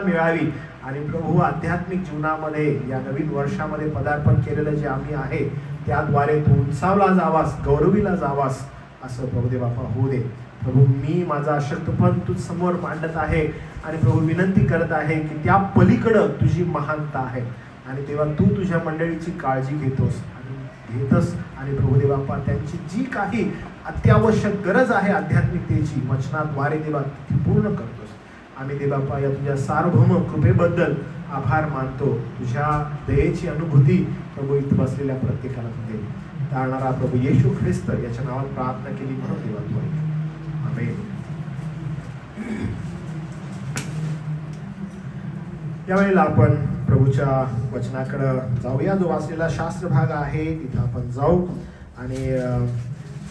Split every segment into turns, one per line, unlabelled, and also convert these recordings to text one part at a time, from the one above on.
मिळावी आणि प्रभू आध्यात्मिक जीवनामध्ये या नवीन वर्षामध्ये पदार्पण केलेलं जे आम्ही आहे त्याद्वारे तू उंचावला जावास, गौरविला जावास असं प्रभू दे बापा होऊ दे. प्रभू मी माझा अशक्तपण तू समोर मांडत आहे आणि प्रभू विनंती करत आहे की त्या पलीकडं तुझी महानता आहे आणि तेव्हा तू तुझ्या मंडळीची काळजी घेतोस आणि प्रभू दे बापा त्यांची जी काही अत्यावश्यक गरज आहे आध्यात्मिकतेची वचनाद्वारे देवा ती पूर्ण करतोस. आम्ही देवबापा या तुझ्या सार्वभौम कृपेबद्दल आभार मानतो. तुझ्या दयेची अनुभूती प्रभू इथं बसलेल्या प्रत्येकाला दे. तारणारा प्रभू येशू ख्रिस्त याच्या नावात प्रार्थना केली म्हणून देवा आमेन. यावेळेला आपण प्रभूच्या वचनाकडे जाऊया. जो वाचलेला शास्त्र भाग आहे तिथं आपण जाऊ आणि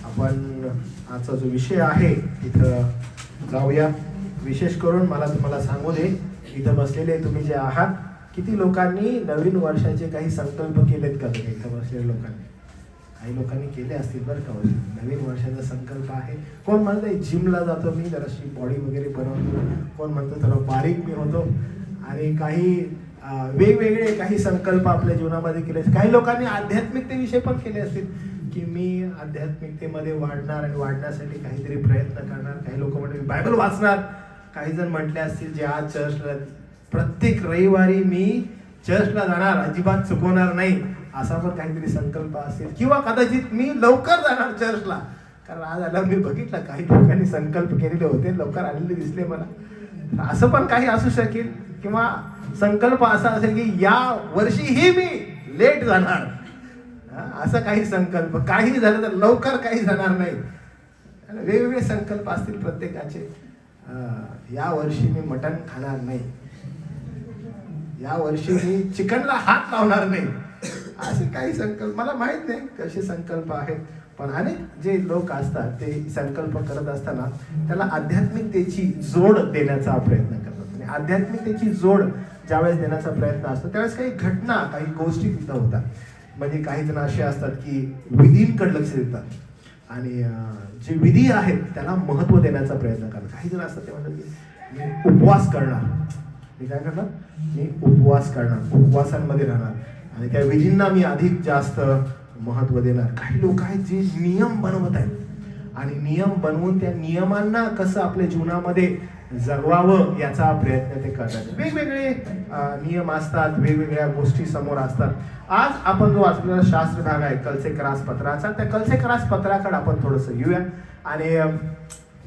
आपण आजचा जो विषय आहे तिथं जाऊया. विशेष करून मला तुम्हाला सांगू दे, इथं बसलेले तुम्ही जे आहात किती लोकांनी नवीन वर्षाचे काही संकल्प केलेत का? तुम्ही इथं बसलेल्या लोकांनी काही लोकांनी केले असतील बरं का. नवीन वर्षाचा संकल्प आहे. कोण म्हणतंय जिमला जातो मी, जराशी बॉडी वगैरे बनवतो. कोण म्हणतो थोडं बारीक मी होतो. आणि काही वेगवेगळे काही संकल्प आपल्या जीवनामध्ये केले. काही लोकांनी आध्यात्मिकतेविषयी पण केले असतील की मी आध्यात्मिकतेमध्ये वाढणार आणि वाढण्यासाठी काहीतरी प्रयत्न करणार. काही लोक म्हणते बायबल वाचणार. काही जण म्हटले असतील जे आज चर्चला प्रत्येक रविवारी मी चर्चला जाणार, अजिबात चुकवणार नाही, असा पण काहीतरी संकल्प असेल. किंवा कदाचित मी लवकर जाणार चर्चला, कारण आज आला मी बघितलं काही लोकांनी संकल्प केलेले होते, लवकर आलेले दिसले मला. असं पण काही असू शकेल. किंवा संकल्प असा असेल की या वर्षीही मी लेट जाणार, असं काही संकल्प. काही झालं तर लवकर काही जाणार नाही. वेगवेगळे संकल्प असतील प्रत्येकाचे. या वर्षी मी मटण खाणार नाही, या वर्षी मी चिकनला हात लावणार नाही, असे काही संकल्प. मला माहित नाही कसे संकल्प आहेत, पण अनेक जे लोक असतात ते संकल्प करत असताना त्याला आध्यात्मिकतेची जोड देण्याचा प्रयत्न करतात. आणि आध्यात्मिकतेची जोड ज्यावेळेस देण्याचा प्रयत्न असतो त्यावेळेस काही घटना, काही गोष्टी तिथं होतात. म्हणजे काही जण असे असतात की विधींकडे लक्ष देतात आणि जे विधी आहेत त्याला महत्त्व देण्याचा प्रयत्न करतात. काही जण असतात ते म्हणतात की मी उपवास करणार. मी काय करणार? मी उपवास करणार, उपवासांमध्ये राहणार आणि त्या विधींना मी अधिक जास्त महत्त्व देणार. काही लोक आहेत जे नियम बनवत आहेत आणि नियम बनवून त्या नियमांना कसं आपल्या जीवनामध्ये जगवावं याचा प्रयत्न ते करतात. वेगवेगळे नियम असतात, वेगवेगळ्या गोष्टी समोर असतात. आज आपण जो वाचलेला शास्त्र भाग आहे कलसेक्रास पत्राचा, त्या कलसेक्रास पत्राकडे आपण थोडंसं येऊया. आणि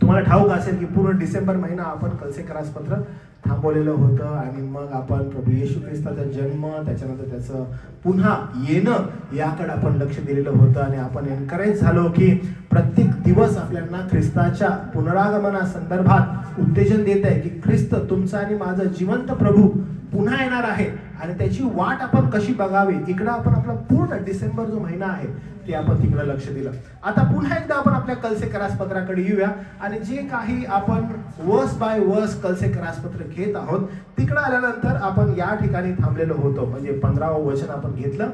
तुम्हाला ठाऊक असेल की पूर्ण डिसेंबर महिना आपण कलसेक्रास पत्र थांबवलेलं होतं आणि मग आपण प्रभू येशू ख्रिस्ताचा जन्म, त्याच्यानंतर त्याचं पुन्हा येणं याकडे आपण लक्ष दिलेलं होतं. आणि आपण एनकरेज झालो की प्रत्येक दिवस आपल्याला ख्रिस्ताच्या पुनरागमना संदर्भात उत्तेजन देत आहे की ख्रिस्त तुमचा आणि माझा जिवंत प्रभू पुन्हा येणार आहे आणि त्याची वाट आपण कशी बघावी. इकडं आपण आपला पूर्ण डिसेंबर जो महिना आहे ते आपण तिकडे लक्ष दिलं. आता पुन्हा एकदा आपण आपल्या कलसेक्रास पत्राकडे येऊया आणि जे काही आपण वर्स बाय वर्स कलसेक्रास पत्र घेत आहोत तिकडे आल्यानंतर आपण या ठिकाणी थांबलेलो होतो. म्हणजे 15वं वचन आपण घेतलं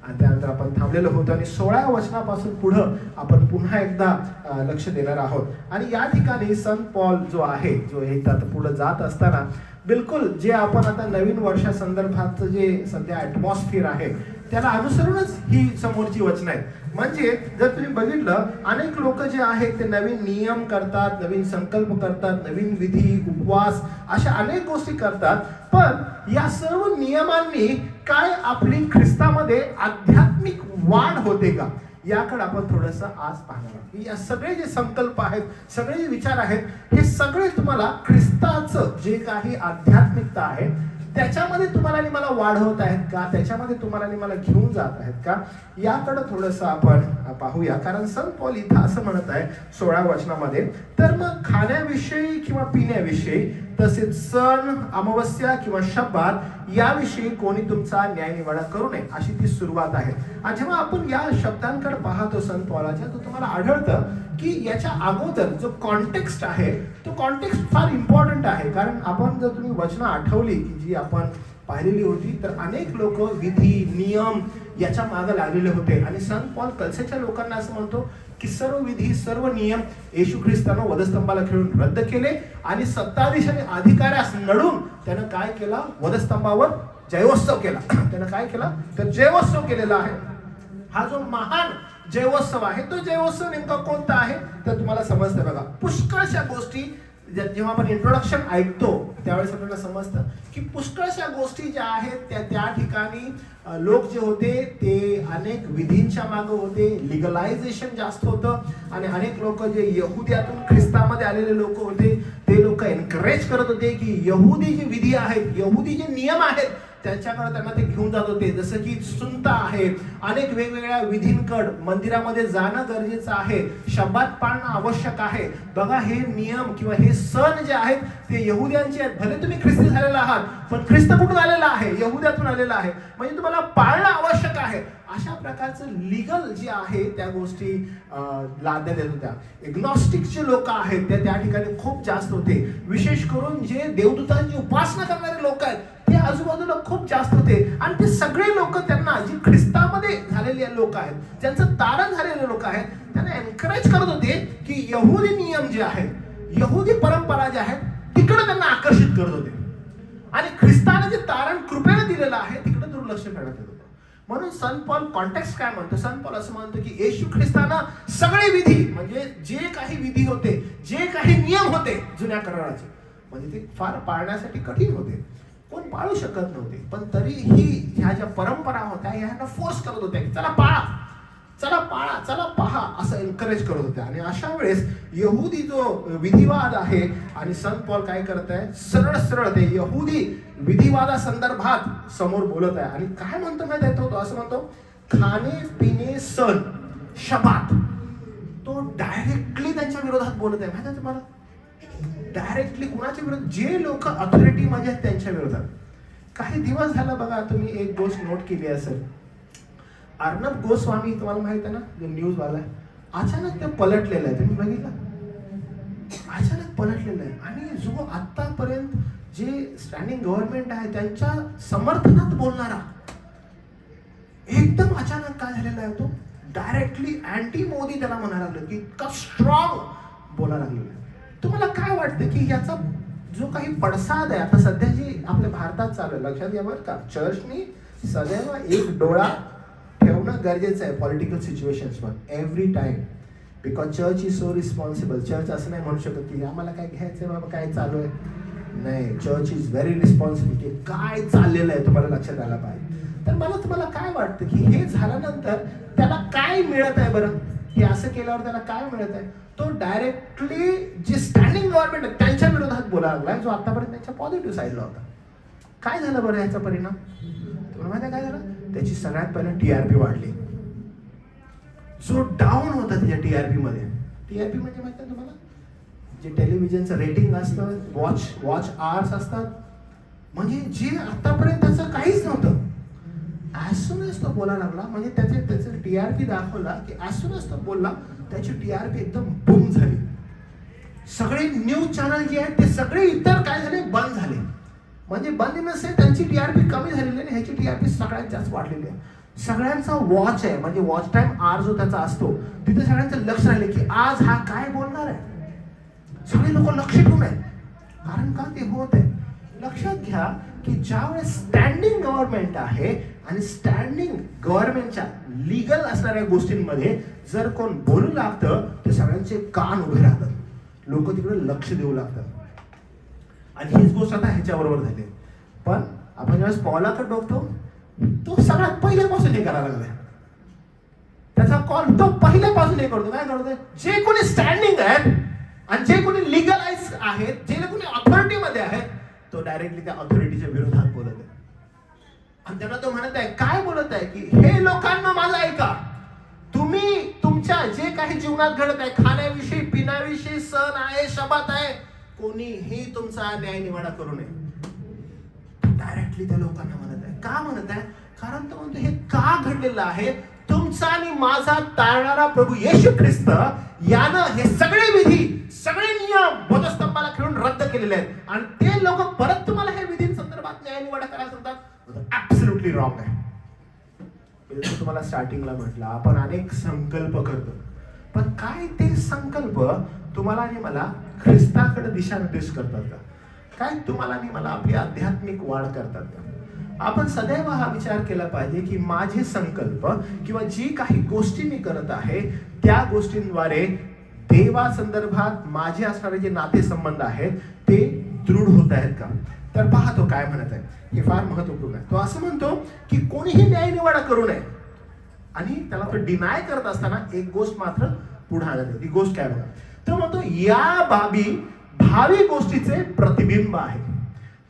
आणि त्यानंतर आपण थांबलेलो होतो आणि 16व्या वचनापासून पुढं आपण पुन्हा एकदा लक्ष देणार आहोत. आणि या ठिकाणी संत पॉल जो आहे, जो एकदा पुढे जात असताना बिलकुल जे आपण आता नवीन वर्षा संदर्भातचं जे सध्या ॲटमॉस्फिअर आहे त्याला अनुसरूनच ही समोरची वचनं आहेत. म्हणजे जर तुम्ही बघितलं अनेक लोक जे आहेत ते नवीन नियम करतात, नवीन संकल्प करतात, नवीन विधी, उपवास अशा अनेक गोष्टी करतात. पण या सर्व नियमांनी काय आपली ख्रिस्तामध्ये आध्यात्मिक वाढ होते का याकडे आपण थोडंसं आज पाहणार आहोत. या सगळे जे संकल्प आहेत, सगळे जे विचार आहेत, हे सगळे तुम्हाला ख्रिस्ताचं जे काही आध्यात्मिकता आहे त्याच्यामध्ये तुम्हाला आणि मला वाढवत आहेत का, त्याच्यामध्ये तुम्हाला आणि मला घेऊन जात आहेत का, याकडे थोडंसं आपण पाहूया. कारण संत पॉल इथं असं म्हणत आहे 16व्या वचनामध्ये, तर मग खाण्याविषयी किंवा पिण्याविषयी तसेच सण, अमावस्या किंवा शब्दात याविषयी कोणी तुमचा न्यायनिवाडा करू नये, अशी ती सुरुवात आहे. आणि जेव्हा आपण या शब्दांकडे पाहतो संत पॉलाच्या, तर तुम्हाला आढळतं की याच्या अगोदर जो कॉन्टेक्स्ट आहे तो कॉन्टेक्स्ट फार इम्पॉर्टंट आहे. कारण आपण जर तुम्ही वचनं आठवली की जी आपण पाहिलेली होती तर अनेक लोक विधी, नियम याच्या मागे लागलेले होते. आणि संत पॉल कलसेच्या लोकांना असं म्हणतो की सर्व विधी सर्व नियम येशू ख्रिस्तानं वधस्तंभाला खिळून रद्द केले आणि सत्ताधीश आणि अधिकाऱ्यास नडून त्यानं काय केला? वधस्तंभावर जयोत्सव केला. त्यानं काय केला? तर जयोत्सव केलेला आहे. हा जो महान जयोत्सव आहे तो जयोत्सव नेमका कोणता आहे तर तुम्हाला समजतं बघा. पुष्कळशा गोष्टी जेव्हा आपण इंट्रोडक्शन ऐकतो त्यावेळेस आपल्याला समजतं की पुष्कळशा गोष्टी ज्या आहेत त्या ठिकाणी लोक जे होते ते अनेक विधींच्या मागे होते. लिगलायझेशन जास्त होतं आणि अनेक लोक जे यहुद्यातून ख्रिस्तामध्ये आलेले लोक होते ते लोक एनकरेज करत होते की यहुदी जे विधी आहेत, यहुदी जे नियम आहेत त्यांच्याकडे त्यांना ते घेऊन जात होते. जसं की सुन्नत आहे, अनेक वेगवेगळ्या विधींकड मंदिरामध्ये जाणं गरजेचं आहे, शब्बात पाळणं आवश्यक आहे. बघा हे नियम किंवा हे सण जे आहेत ते यहुद्यांचे आहेत. भले तुम्ही ख्रिस्ती झालेला आहात पण ख्रिस्त कुठून आलेला आहे? यहुद्यातून आलेला आहे, म्हणजे तुम्हाला पाळणं आवश्यक आहे. अशा प्रकारचं लिगल जे आहे त्या गोष्टी लादण्यात येत होत्या. एग्नॉस्टिकचे लोक आहेत ते त्या ठिकाणी खूप जास्त होते. विशेष करून जे देवदूतांची उपासना करणारे लोक आहेत ते आजूबाजूला खूप जास्त होते आणि ते सगळे लोक त्यांना जी ख्रिस्तामध्ये झालेले लोक आहेत, ज्यांचं तारण झालेले लोक आहेत, त्यांना एनकरेज करत होते की यहुदी नियम जे आहेत, यहुदी परंपरा ज्या आहेत तिकडे त्यांना आकर्षित करत होते आणि ख्रिस्ताने जे तारण कृपेने दिलेलं आहे तिकडे दुर्लक्ष करण्यात येत होतं. म्हणून संत पॉल कॉन्टेक्स्ट काय म्हणतो? संत पॉल असं म्हणतो की येशू ख्रिस्तानं सगळे विधी म्हणजे जे काही विधी होते, जे काही नियम होते जुन्या कराराचे, म्हणजे ते फार पाळण्यासाठी कठीण होते, कोण पाळू शकत नव्हते, पण तरीही ह्या ज्या परंपरा होत्या ह्यांना फोर्स करत होत्या की चला पाळा, चला पाळा, चला पहा, असं एनकरेज करत होते. आणि अशा वेळेस यहुदी जो विधिवाद आहे आणि संत पॉल काय करत आहे? सरळ सरळ ते यहुदी विधिवादा संदर्भात समोर बोलत आहे आणि काय म्हणतो माहिती आहे? तो असं म्हणतो खाणे पिणे सण शबात, तो डायरेक्टली त्यांच्या विरोधात बोलत आहे. माहिती आहे तुम्हाला? डायरेक्टली कुणाच्या विरोधात? जे लोक अथॉरिटी मध्ये आहेत त्यांच्या विरोधात. काही दिवस झाला बघा, तुम्ही एक गोष्ट नोट केली असेल, अर्णब गोस्वामी तुम्हाला माहित आहे ना, जो न्यूज वाला आहे, अचानक ते पलटलेलं आहे. तुम्ही बघितलं? अचानक पलटलेलं आहे आणि जो आतापर्यंत जे स्टँडिंग गव्हर्नमेंट आहे त्यांच्या समर्थनात बोलणारा एकदम अचानक काय झालेला आहे? तो डायरेक्टली अँटी मोदी त्याला म्हणायला लागलं की इतका स्ट्रॉंग बोलायला लागलेला आहे. तुम्हाला काय वाटतं की याचा जो काही पडसाद आहे आता सध्या जी आपल्या भारतात चालू आहे, लक्षात घ्या बरं का, चर्चनी सदैव एक डोळा ठेवणं गरजेचं आहे पॉलिटिकल सिच्युएशन्सवर every time, because church is so responsible. Church असं नाही म्हणू शकत की आम्हाला काय घ्यायचंय बाबा, काय चालू आहे. नाही, चर्च इज व्हेरी रिस्पॉन्सिबल की काय चाललेलं आहे तुम्हाला लक्षात आलं पाहिजे. तर मला तुम्हाला काय वाटतं की हे झाल्यानंतर त्याला काय मिळत आहे बरं? हे असं केल्यावर त्याला काय मिळत आहे? तो डायरेक्टली जे स्टँडिंग गव्हर्नमेंट आहे त्यांच्या विरोधात बोलायला लागला, जो आतापर्यंत त्यांच्या पॉझिटिव्ह साईडला होता. काय झालं बरं याचा परिणाम? तुम्हाला माहिती आहे काय झालं? त्याची सगळ्यात पहिला टीआरपी वाढली. जो डाऊन होता त्याच्या टीआरपी मध्ये, टीआरपी म्हणजे माहिती आहे तुम्हाला? जे टेलिव्हिजनचं रेटिंग असतं, वॉच आवर्स असतात, म्हणजे जे आतापर्यंत त्याचं काहीच नव्हतं. ॲज सून एज तो बोलायला लागला, म्हणजे त्याचे टीआरपी दाखवला की ॲज सून एज तो बोलला त्याची टीआरपी एकदम बूम झाली. सगळे न्यूज चॅनल जे आहेत ते सगळे इतर काय झाले? बंद झाले. म्हणजे बंद नसेल, त्यांची टीआरपी कमी झालेली आणि ह्याची टीआरपी सगळ्यात जास्त वाढलेली आहे. सगळ्यांचा वॉच आहे, म्हणजे वॉच टाइम आर जो त्याचा असतो तिथे सगळ्यांचं लक्ष राहिले की आज हा काय बोलणार आहे. सगळे लोक लक्ष ठेवून आहेत. कारण का ते होत आहे? लक्षात घ्या की ज्यावेळेस स्टँडिंग गव्हर्नमेंट आहे आणि स्टँडिंग गव्हर्नमेंटच्या लिगल असणाऱ्या गोष्टींमध्ये जर कोण बोलू लागतं ते सगळ्यांचे कान उभे राहतात, लोक तिकडे लक्ष देऊ लागतात. आणि हीच गोष्ट आता ह्याच्याबरोबर झाली. पण आपण ज्यावेळेस पॉलाकडे बघतो तो सगळ्यात पहिल्यापासून हे करायला लागलाय. त्याचा कॉल तो पहिल्यापासून हे करतो. काय करतोय? जे कोणी स्टँडिंग आहेत आणि जे कोणी लिगलाइज आहेत, जे कोणी ऑथॉरिटीमध्ये आहेत, तो डायरेक्टली त्या ऑथॉरिटीच्या विरोधात बोलत आहे. आणि त्यांना तो म्हणत आहे, काय बोलत आहे की हे लोकांना माझं ऐका, तुम्ही तुमच्या जे काही जीवनात घडत आहे, खाण्याविषयी, पिण्याविषयी, सण आहे, शबात आहे, कोणीही तुमचा न्याय निवाडा करू नये. डायरेक्टली त्या लोकांना म्हणत आहे. का म्हणत आहे? कारण तो म्हणतो हे का घडलेलं आहे? तुमचा आणि माझा तारणारा प्रभू येशू ख्रिस्त यानं हे सगळे विधी, सगळे नियम वधस्तंभाला खिळून रद्द केलेले आहेत. आणि ते लोक परत तुम्हाला हे विधींसंदर्भात न्याय निवाडा करायला सांगतात. ऍब्सोल्युटली रॉंग आहे. तुम्हाला स्टार्टिंगला म्हटलं, आपण अनेक संकल्प करतो पण काय ते संकल्प तुम्हाला आणि मला ख्रिस्ताकडे दिशानिर्देश करतात का? काय तुम्हाला आणि मला आपली आध्यात्मिक वाढ करतात का? आपण सदैव हा विचार केला पाहिजे की माझे संकल्प किंवा जी काही गोष्टी मी करत आहे त्या गोष्टींद्वारे देवा संदर्भात माझे असणारे जे नातेसंबंध आहेत ते दृढ होत आहेत का? तर पहा तो काय म्हणत आहे, हे फार महत्वपूर्ण आहे. तो असं म्हणतो की कोणीही न्यायनिवाडा करू नये, आणि त्याला तो डिनाय करत असताना एक गोष्ट मात्र पुढे आणत आहे. ती गोष्ट काय बघा, तो म्हणतो या बाबी भावी गोष्टीचे प्रतिबिंब आहे.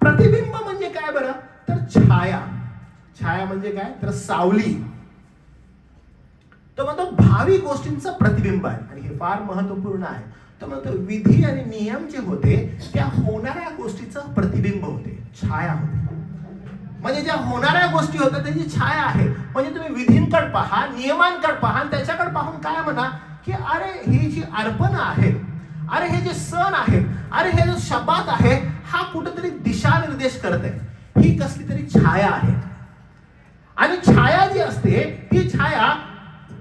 प्रतिबिंब म्हणजे काय बरं, तर छाया. छाया म्हणजे काय, तर सावली. तो म्हणतो भावी गोष्टींचं प्रतिबिंब आहे, आणि हे फार महत्वपूर्ण आहे. तो म्हणतो विधी आणि नियम जे होते त्या होणाऱ्या गोष्टीचं प्रतिबिंब होते, छाया होते. म्हणजे ज्या होणाऱ्या गोष्टी होत्या त्याची छाया आहे. म्हणजे तुम्ही विधींकडे पहा, नियमांकडे पहा, आणि त्याच्याकडे पाहून काय म्हणा की अरे ही जी अर्पण आहेत, अरे हे जे सण आहेत, अरे हे जो शब्बात आहे, हा कुठेतरी दिशा निर्देश करत आहे. ही कसली तरी छाया आहे, आणि छाया जी असते ती छाया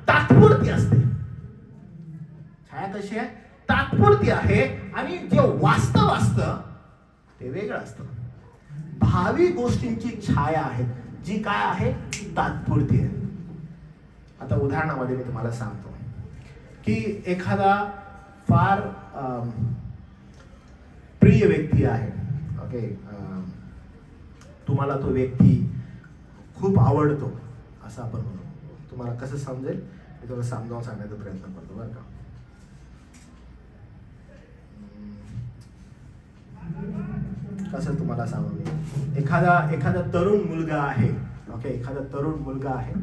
तात्पुरती असते. छाया कशी आहे, तात्पुरती आहे, आणि जे वास्तव असतं ते वेगळं असतं. भावी गोष्टींची छाया आहे जी काय आहे, तात्पुरती आहे. आता उदाहरणामध्ये मी तुम्हाला सांगतो की एखादा फार प्रिय व्यक्ती आहे, ओके, तुम्हाला तो व्यक्ती खूप आवडतो असं आपण म्हणू. तुम्हाला कसं समजेल मी तुम्हाला समजावून सांगण्याचा प्रयत्न करतो बरं का. कसं तुम्हाला सांगू, एखादा तरुण मुलगा आहे, ओके, एखादा तरुण मुलगा आहे,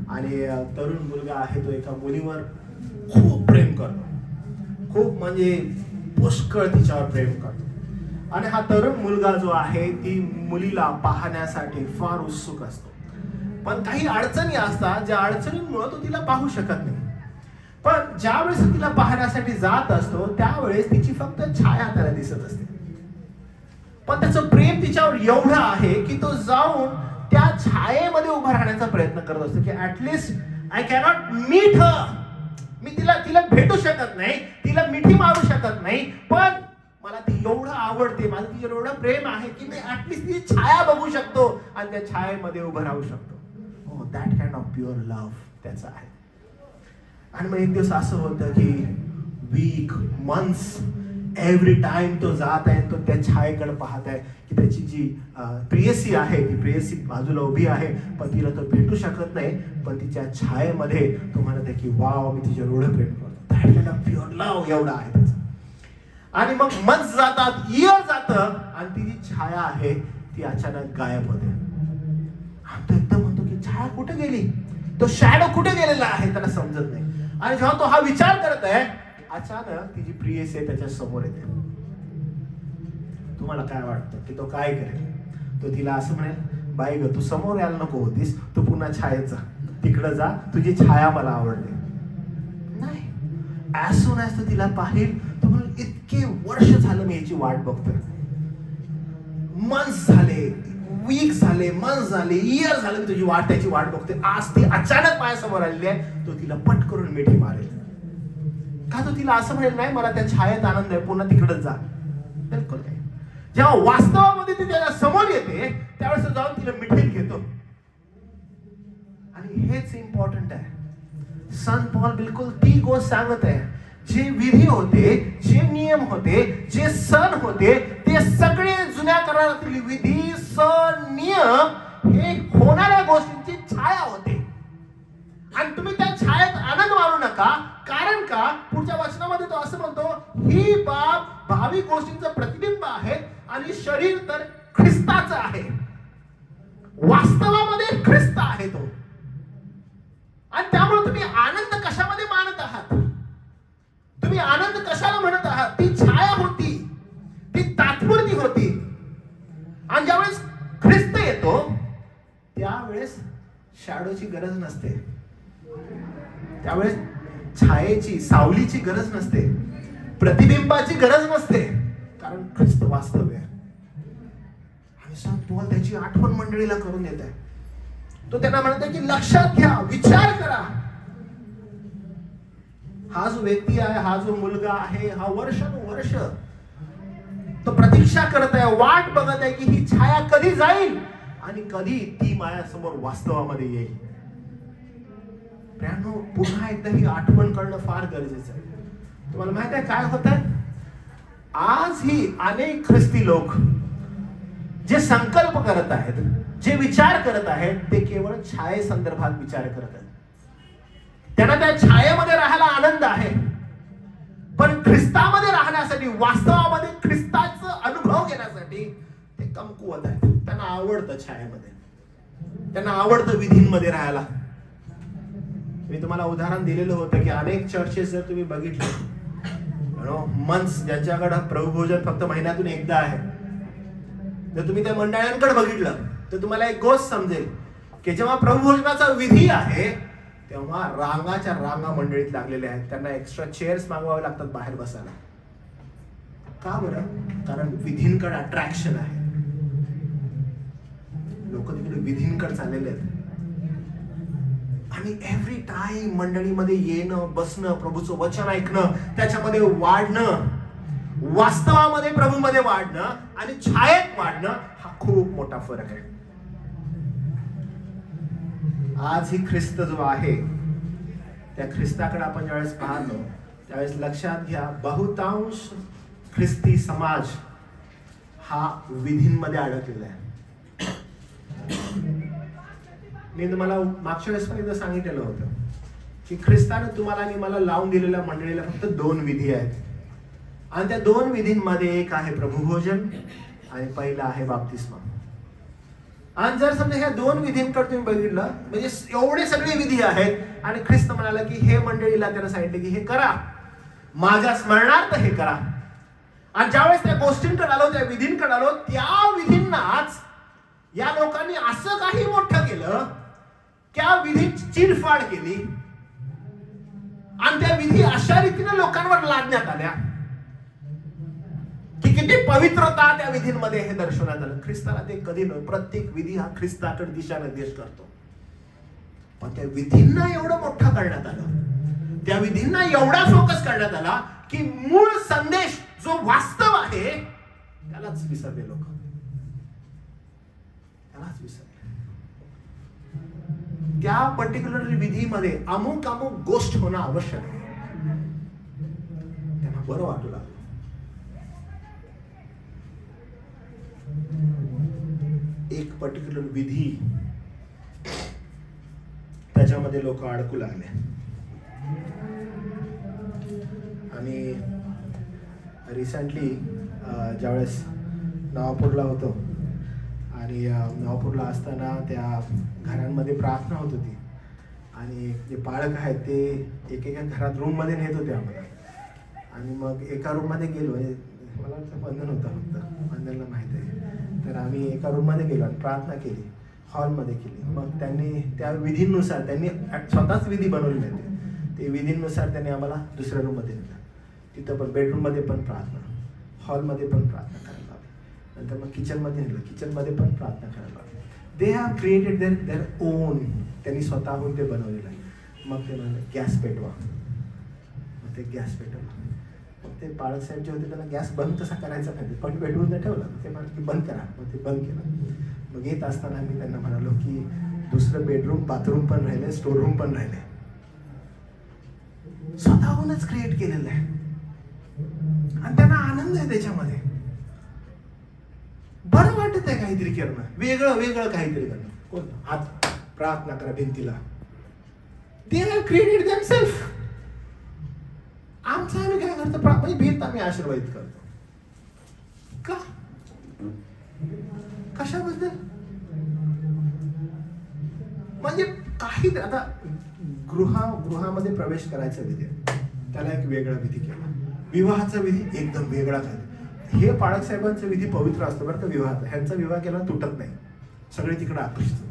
आणि तरुण मुलगा आहे तो एका मुलीवर खूप प्रेम करतो, खूप म्हणजे पुष्कळ तिच्यावर प्रेम करतो. आणि हा तरुण मुलगा जो आहे ती मुलीला पाहण्यासाठी फार उत्सुक असतो. पण काही अडचणी असतात ज्या अडचणींमुळे तो तिला पाहू शकत नाही. पण ज्यावेळेस तिला पाहण्यासाठी जात असतो त्यावेळेस तिची फक्त छाया त्याला दिसत असते. पण त्याचं प्रेम तिच्यावर एवढं आहे की तो जाऊन त्या छायेमध्ये उभा राहण्याचा प्रयत्न करत असतो की at least I cannot meet her. मी तिला भेटू शकत नाही, तिला मिठी मारू शकत नाही, पण मला ती एवढं आवडते, माझं तिच्यावर एवढं प्रेम आहे की मी ऍटलिस्ट ती छाया बघू शकतो आणि त्या छायेमध्ये उभं राहू शकतो. हो, that kind of pure love त्याचं आहे. आणि मग एक दिवस असं होतं की वीक, मंथ्स, एव्हरी टाइम तो जात आहे, तो त्या छायेकडे पाहत आहे की त्याची जी प्रेयसी आहे ती प्रेयसी बाजूला उभी आहे, पण तिला तो भेटू शकत नाही. पण तिच्या छायेमध्ये तो म्हणत आहे की वाव, मी तिच्यावर एवढं प्रेम करतो. That kind of pure love एवढा आहे त्याचं. आणि मग मंथ्स जातात, इयर जातं, आणि ती जी छाया आहे ती अचानक गायब होते. आणि तो एकदम म्हणतो की छाया कुठे गेली, तो शॅडो कुठे गेलेला आहे, त्याला समजत नाही. आणि जेव्हा तो हा विचार करत आहे, अचानक तिची प्रियसी आहे त्याच्या समोर येते. तुम्हाला काय वाटतं की तो काय करेल? तो तिला असं म्हणेल, बाई ग, तू समोर यायला नको होतीस, तू पुन्हा छायेत जा, तिकडे जा, तुझी छाया मला आवडते. नाही, ऍज सून ऍज तो तिला पाहिल तो म्हणेल, इतके वर्ष झालं मी याची वाट बघतोय, मंथ्स झाले, वीक झाले, मंथ्स झाले, इयर झाले, मी तुझी त्याची वाट बघतोय. आज ती अचानक माझ्यासमोर आलेली आहे, तो तिला पट करून मिठी मारेल. का तो तिला असं म्हणेल, नाही मला त्या छायेत आनंद आहे, पुन्हा तिकडच जा? बिलकुल नाही. जेव्हा वास्तवामध्ये ती त्याच्या समोर येते त्यावेळेस तो जाऊन तिला मिठीत घेतो. आणि हेच इम्पॉर्टंट आहे. संत पॉल बिलकुल ती गोष्ट सांगत आहे. जे विधी होते, जे नियम होते, जे सण होते, ते सगळे जुन्या करारातील विधी, सण, नियम हे होणाऱ्या गोष्टींची छाया होते. आणि तुम्ही त्या छायेत आनंद मानू नका. कारण का, पुढच्या वचनामध्ये तो असं म्हणतो, ही बाब भावी गोष्टींचं प्रतिबिंब आहे, आणि शरीर तर ख्रिस्ताचं आहे. वास्तवामध्ये ख्रिस्त आहे तो. आणि त्यामुळे तुम्ही आनंद कशामध्ये मानत आहात, तुम्ही आनंद कशाला म्हणत आहात? ती छाया होती, ती तात्पुरती होती. आणि ज्यावेळेस ख्रिस्त येतो त्यावेळेस शॅडोची गरज नसते, त्यावेळेस छायेची, सावलीची गरज नसते, प्रतिबिंबाची गरज नसते, कारण ख्रिस्त वास्तव आहे. आणि संत पौल त्याची आठवण मंडळीला करून देत आहे. तो त्यांना म्हणत आहे की लक्षात घ्या, विचार करा, हा जो व्यक्ती आहे, हा जो मुलगा आहे, हा वर्षानुवर्ष तो प्रतीक्षा करत आहे, वाट बघत आहे की ही छाया कधी जाईल आणि कधी ती माझ्यासमोर वास्तवामध्ये येईल. प्रियांनो, पुन्हा एकदा ही आठवण करणं फार गरजेचं आहे. तुम्हाला माहित आहे काय होत आहे? आजही अनेक ख्रिस्ती लोक जे संकल्प करत आहेत, जे विचार करत आहेत, ते केवळ छाये संदर्भात विचार करत आहेत. त्यांना त्या छायेमध्ये राहायला आनंद आहे, पण ख्रिस्तामध्ये राहण्यासाठी, वास्तवामध्ये ख्रिस्ताचा अनुभव घेण्यासाठी ते कमकुवत आहेत. त्यांना आवडतं छायेमध्ये, त्यांना आवडतं विधींमध्ये राहायला. मी तुम्हाला उदाहरण दिलेलं होतं की अनेक चर्चेस जर तुम्ही बघितले, मंथ्स ज्यांच्याकडे प्रभुभोजन फक्त महिन्यातून एकदा आहे, जर तुम्ही त्या मंडळांकडे बघितलं तर तुम्हाला एक गोष्ट समजेल की जेव्हा प्रभुभोजनाचा विधी आहे तेव्हा रांगाच्या रांगा मंडळीत लागलेल्या आहेत. त्यांना एक्स्ट्रा चेअर्स मागवावे लागतात बाहेर बसायला. का बरं? कारण विधींकडे अट्रॅक्शन आहे. लोक तिकडे विधींकडे चाललेले आहेत. आणि एव्हरी टाइम मंडळीमध्ये येणं, बसणं, प्रभूचं वचन ऐकणं, त्याच्यामध्ये वाढणं, वास्तवामध्ये प्रभूमध्ये वाढणं आणि छायेत वाढणं, हा खूप मोठा फरक आहे. आज ही ख्रिस्त जो आहे, त्या ख्रिस्ताकडे आपण ज्यावेळेस पाहतो त्यावेळेस लक्षात घ्या, बहुतांश ख्रिस्ती समाज हा विधींमध्ये अडकलेला आहे. मी तुम्हाला मागच्या वेळेस पण एकदा सांगितलेलं होतं की ख्रिस्ताने तुम्हाला आणि मला लावून दिलेल्या मंडळीला फक्त 2 विधी आहेत, आणि त्या 2 विधींमध्ये एक आहे प्रभुभोजन आणि पहिला आहे बाप्तिस्मा. आणि जर समजा ह्या 2 विधींकडे तुम्ही बघितलं, म्हणजे एवढे सगळे विधी आहेत आणि ख्रिस्त म्हणाला की हे मंडळीला त्यानं सांगितलं की हे करा, माझ्या स्मरणार्थ हे करा. आणि ज्यावेळेस त्या गोष्टींकडे आलो, त्या विधींकडे आलो, त्या विधींनाच या लोकांनी असं काही मोठं केलं, त्या विधीची चिरफाड केली आणि त्या विधी अशा रीतीने लोकांवर लादण्यात आल्या की किती पवित्रता त्या विधींमध्ये हे दर्शवण्यात आलं. ख्रिस्ताला ते कधी न, प्रत्येक विधी हा ख्रिस्ताकडे दिशा निर्देश करतो. पण त्या विधींना एवढं मोठं करण्यात आलं, त्या विधींना एवढा फोकस करण्यात आला की मूळ संदेश जो वास्तव आहे त्यालाच विसरले लोक, त्यालाच विसरले. त्या पर्टिक्युलर विधीमध्ये अमुक अमुक गोष्ट होणं आवश्यक आहे. त्यांना बरं वाटू लागलं. एक पर्टिक्युलर विधी, त्याच्यामध्ये लोक अडकू लागले. आणि रिसेंटली ज्यावेळेस नवापूरला होतो आणि नवापूरला असताना त्या घरांमध्ये प्रार्थना होत होती आणि जे पालक आहेत ते एकेका घरात रूममध्ये नेत होते आम्हाला. आणि मग एका रूममध्ये गेलो, मला बंधन होतं फक्त, बंधनला माहिती आहे. तर आम्ही एका रूममध्ये गेलो आणि प्रार्थना केली, हॉलमध्ये केली. मग त्यांनी त्या विधींनुसार, त्यांनी स्वतःच विधी बनवले होते, ते विधींनुसार त्यांनी आम्हाला दुसऱ्या रूममध्ये नेलं. तिथं पण बेडरूममध्ये पण प्रार्थना, हॉलमध्ये पण प्रार्थना करायला लावली. नंतर मग किचनमध्ये नेलं, किचनमध्ये पण प्रार्थना करायला लावली. They have created their own, त्यांनी स्वतःहून ते बनवलेलं आहे. मग ते म्हणाले गॅस पेटवा, मग ते गॅस पेटवलं. मग ते पाळक साहेब जे होते त्यांना गॅस बंद कसा करायचा नाही, पण पेटवून नाही ठेवला. ते म्हणाले की बंद करा, मग ते बंद केलं. मग येत असताना मी त्यांना म्हणालो की दुसरं बेडरूम, बाथरूम पण राहिले, स्टोर रूम पण राहिले. स्वतःहूनच क्रिएट केलेलं आहे आणि त्यांना आनंद आहे त्याच्यामध्ये. बरं वाटत आहे काहीतरी करणं, वेगळं वेगळं काहीतरी करणं. कोण हात प्रार्थना करा भिंतीला, दे हॅव क्रिएटेड देमसेल्फ. आमचं आम्ही काय करतो, म्हणजे भिंत आम्ही आशीर्वादित करतो का, कशाबद्दल? म्हणजे काही आता गृहामध्ये प्रवेश करायचा विधी, त्याला एक वेगळा विधी केला. विवाहाचा विधी एकदम वेगळा झाला. हे पाळक साहेबांचा विधी पवित्र असतो बरं का. विवाहाचा, ह्यांचा विवाह केला तुटत नाही, सगळे तिकडे आकर्षित होतात.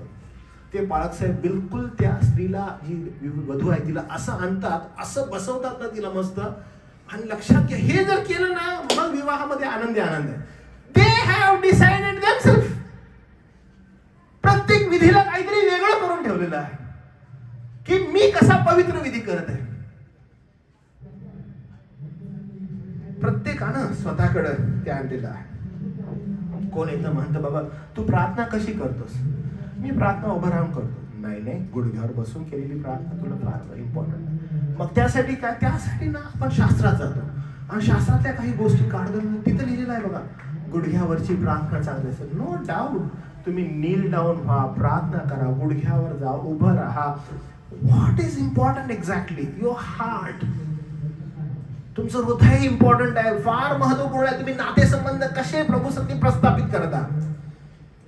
ते पाळक साहेब बिलकुल त्या स्त्रीला, जी वधू आहे तिला असं आणतात, असं बसवतात ना तिला मस्त. आणि लक्षात घ्या, हे जर केलं ना मग विवाहामध्ये आनंद आहे. They have decided themselves. प्रत्येक विधीला काहीतरी वेगळं करून ठेवलेलं आहे की मी कसा पवित्र विधी करत आहे. प्रत्येकानं स्वतःकडं ते आणलेलं आहे. कोण एकदा म्हणतं, बाबा तू प्रार्थना कशी करतोस? मी प्रार्थना उभं राहून करतो. नाही, गुडघ्यावर बसून केलेली प्रार्थना तुला फार इम्पॉर्टंट. मग त्यासाठी काय? त्यासाठी ना आपण शास्त्रात जातो आणि शास्त्रातल्या काही गोष्टी काढून तिथं लिहिलेलं आहे बघा, गुडघ्यावरची प्रार्थना चांगली असेल. नो डाऊट, तुम्ही नील डाऊन व्हा, प्रार्थना करा, गुडघ्यावर जा, उभं राहा. What is important exactly? Your heart. तुमचं हृदय इम्पॉर्टंट आहे, फार महत्वपूर्ण आहे. तुम्ही नातेसंबंध कसे प्रभूसाठी प्रस्थापित करता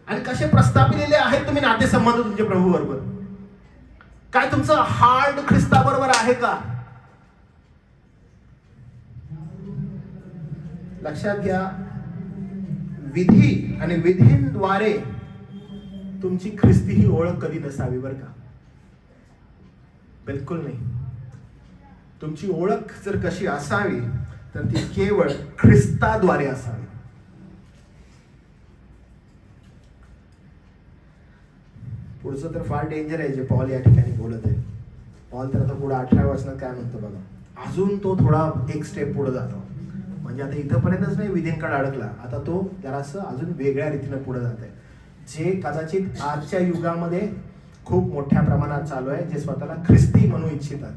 आणि कसे प्रस्थापिलेले आहेत तुम्ही नातेसंबंध तुमच्या प्रभू बरोबर? काय तुमचं हार्ट ख्रिस्ताबरोबर आहे का? लक्षात घ्या, विधी आणि विधींद्वारे तुमची ख्रिस्ती ही ओळख कधी नसावी बरं का. बिलकुल नाही. तुमची ओळख जर कशी असावी तर ती केवळ ख्रिस्ताद्वारे असावी. पुढचं तर फार डेंजर आहे जे पॉल या ठिकाणी बोलत आहे. पॉल तर आता पुढे 18 वचनात काय म्हणतो बघा, अजून तो थोडा एक स्टेप पुढे जातो. म्हणजे आता इथंपर्यंतच नाही विधींकडे अडकला, आता तो जरासं अजून वेगळ्या रीतीनं पुढे जात आहे, जे कदाचित आजच्या युगामध्ये खूप मोठ्या प्रमाणात चालू आहे. जे स्वतःला ख्रिस्ती म्हणू इच्छितात,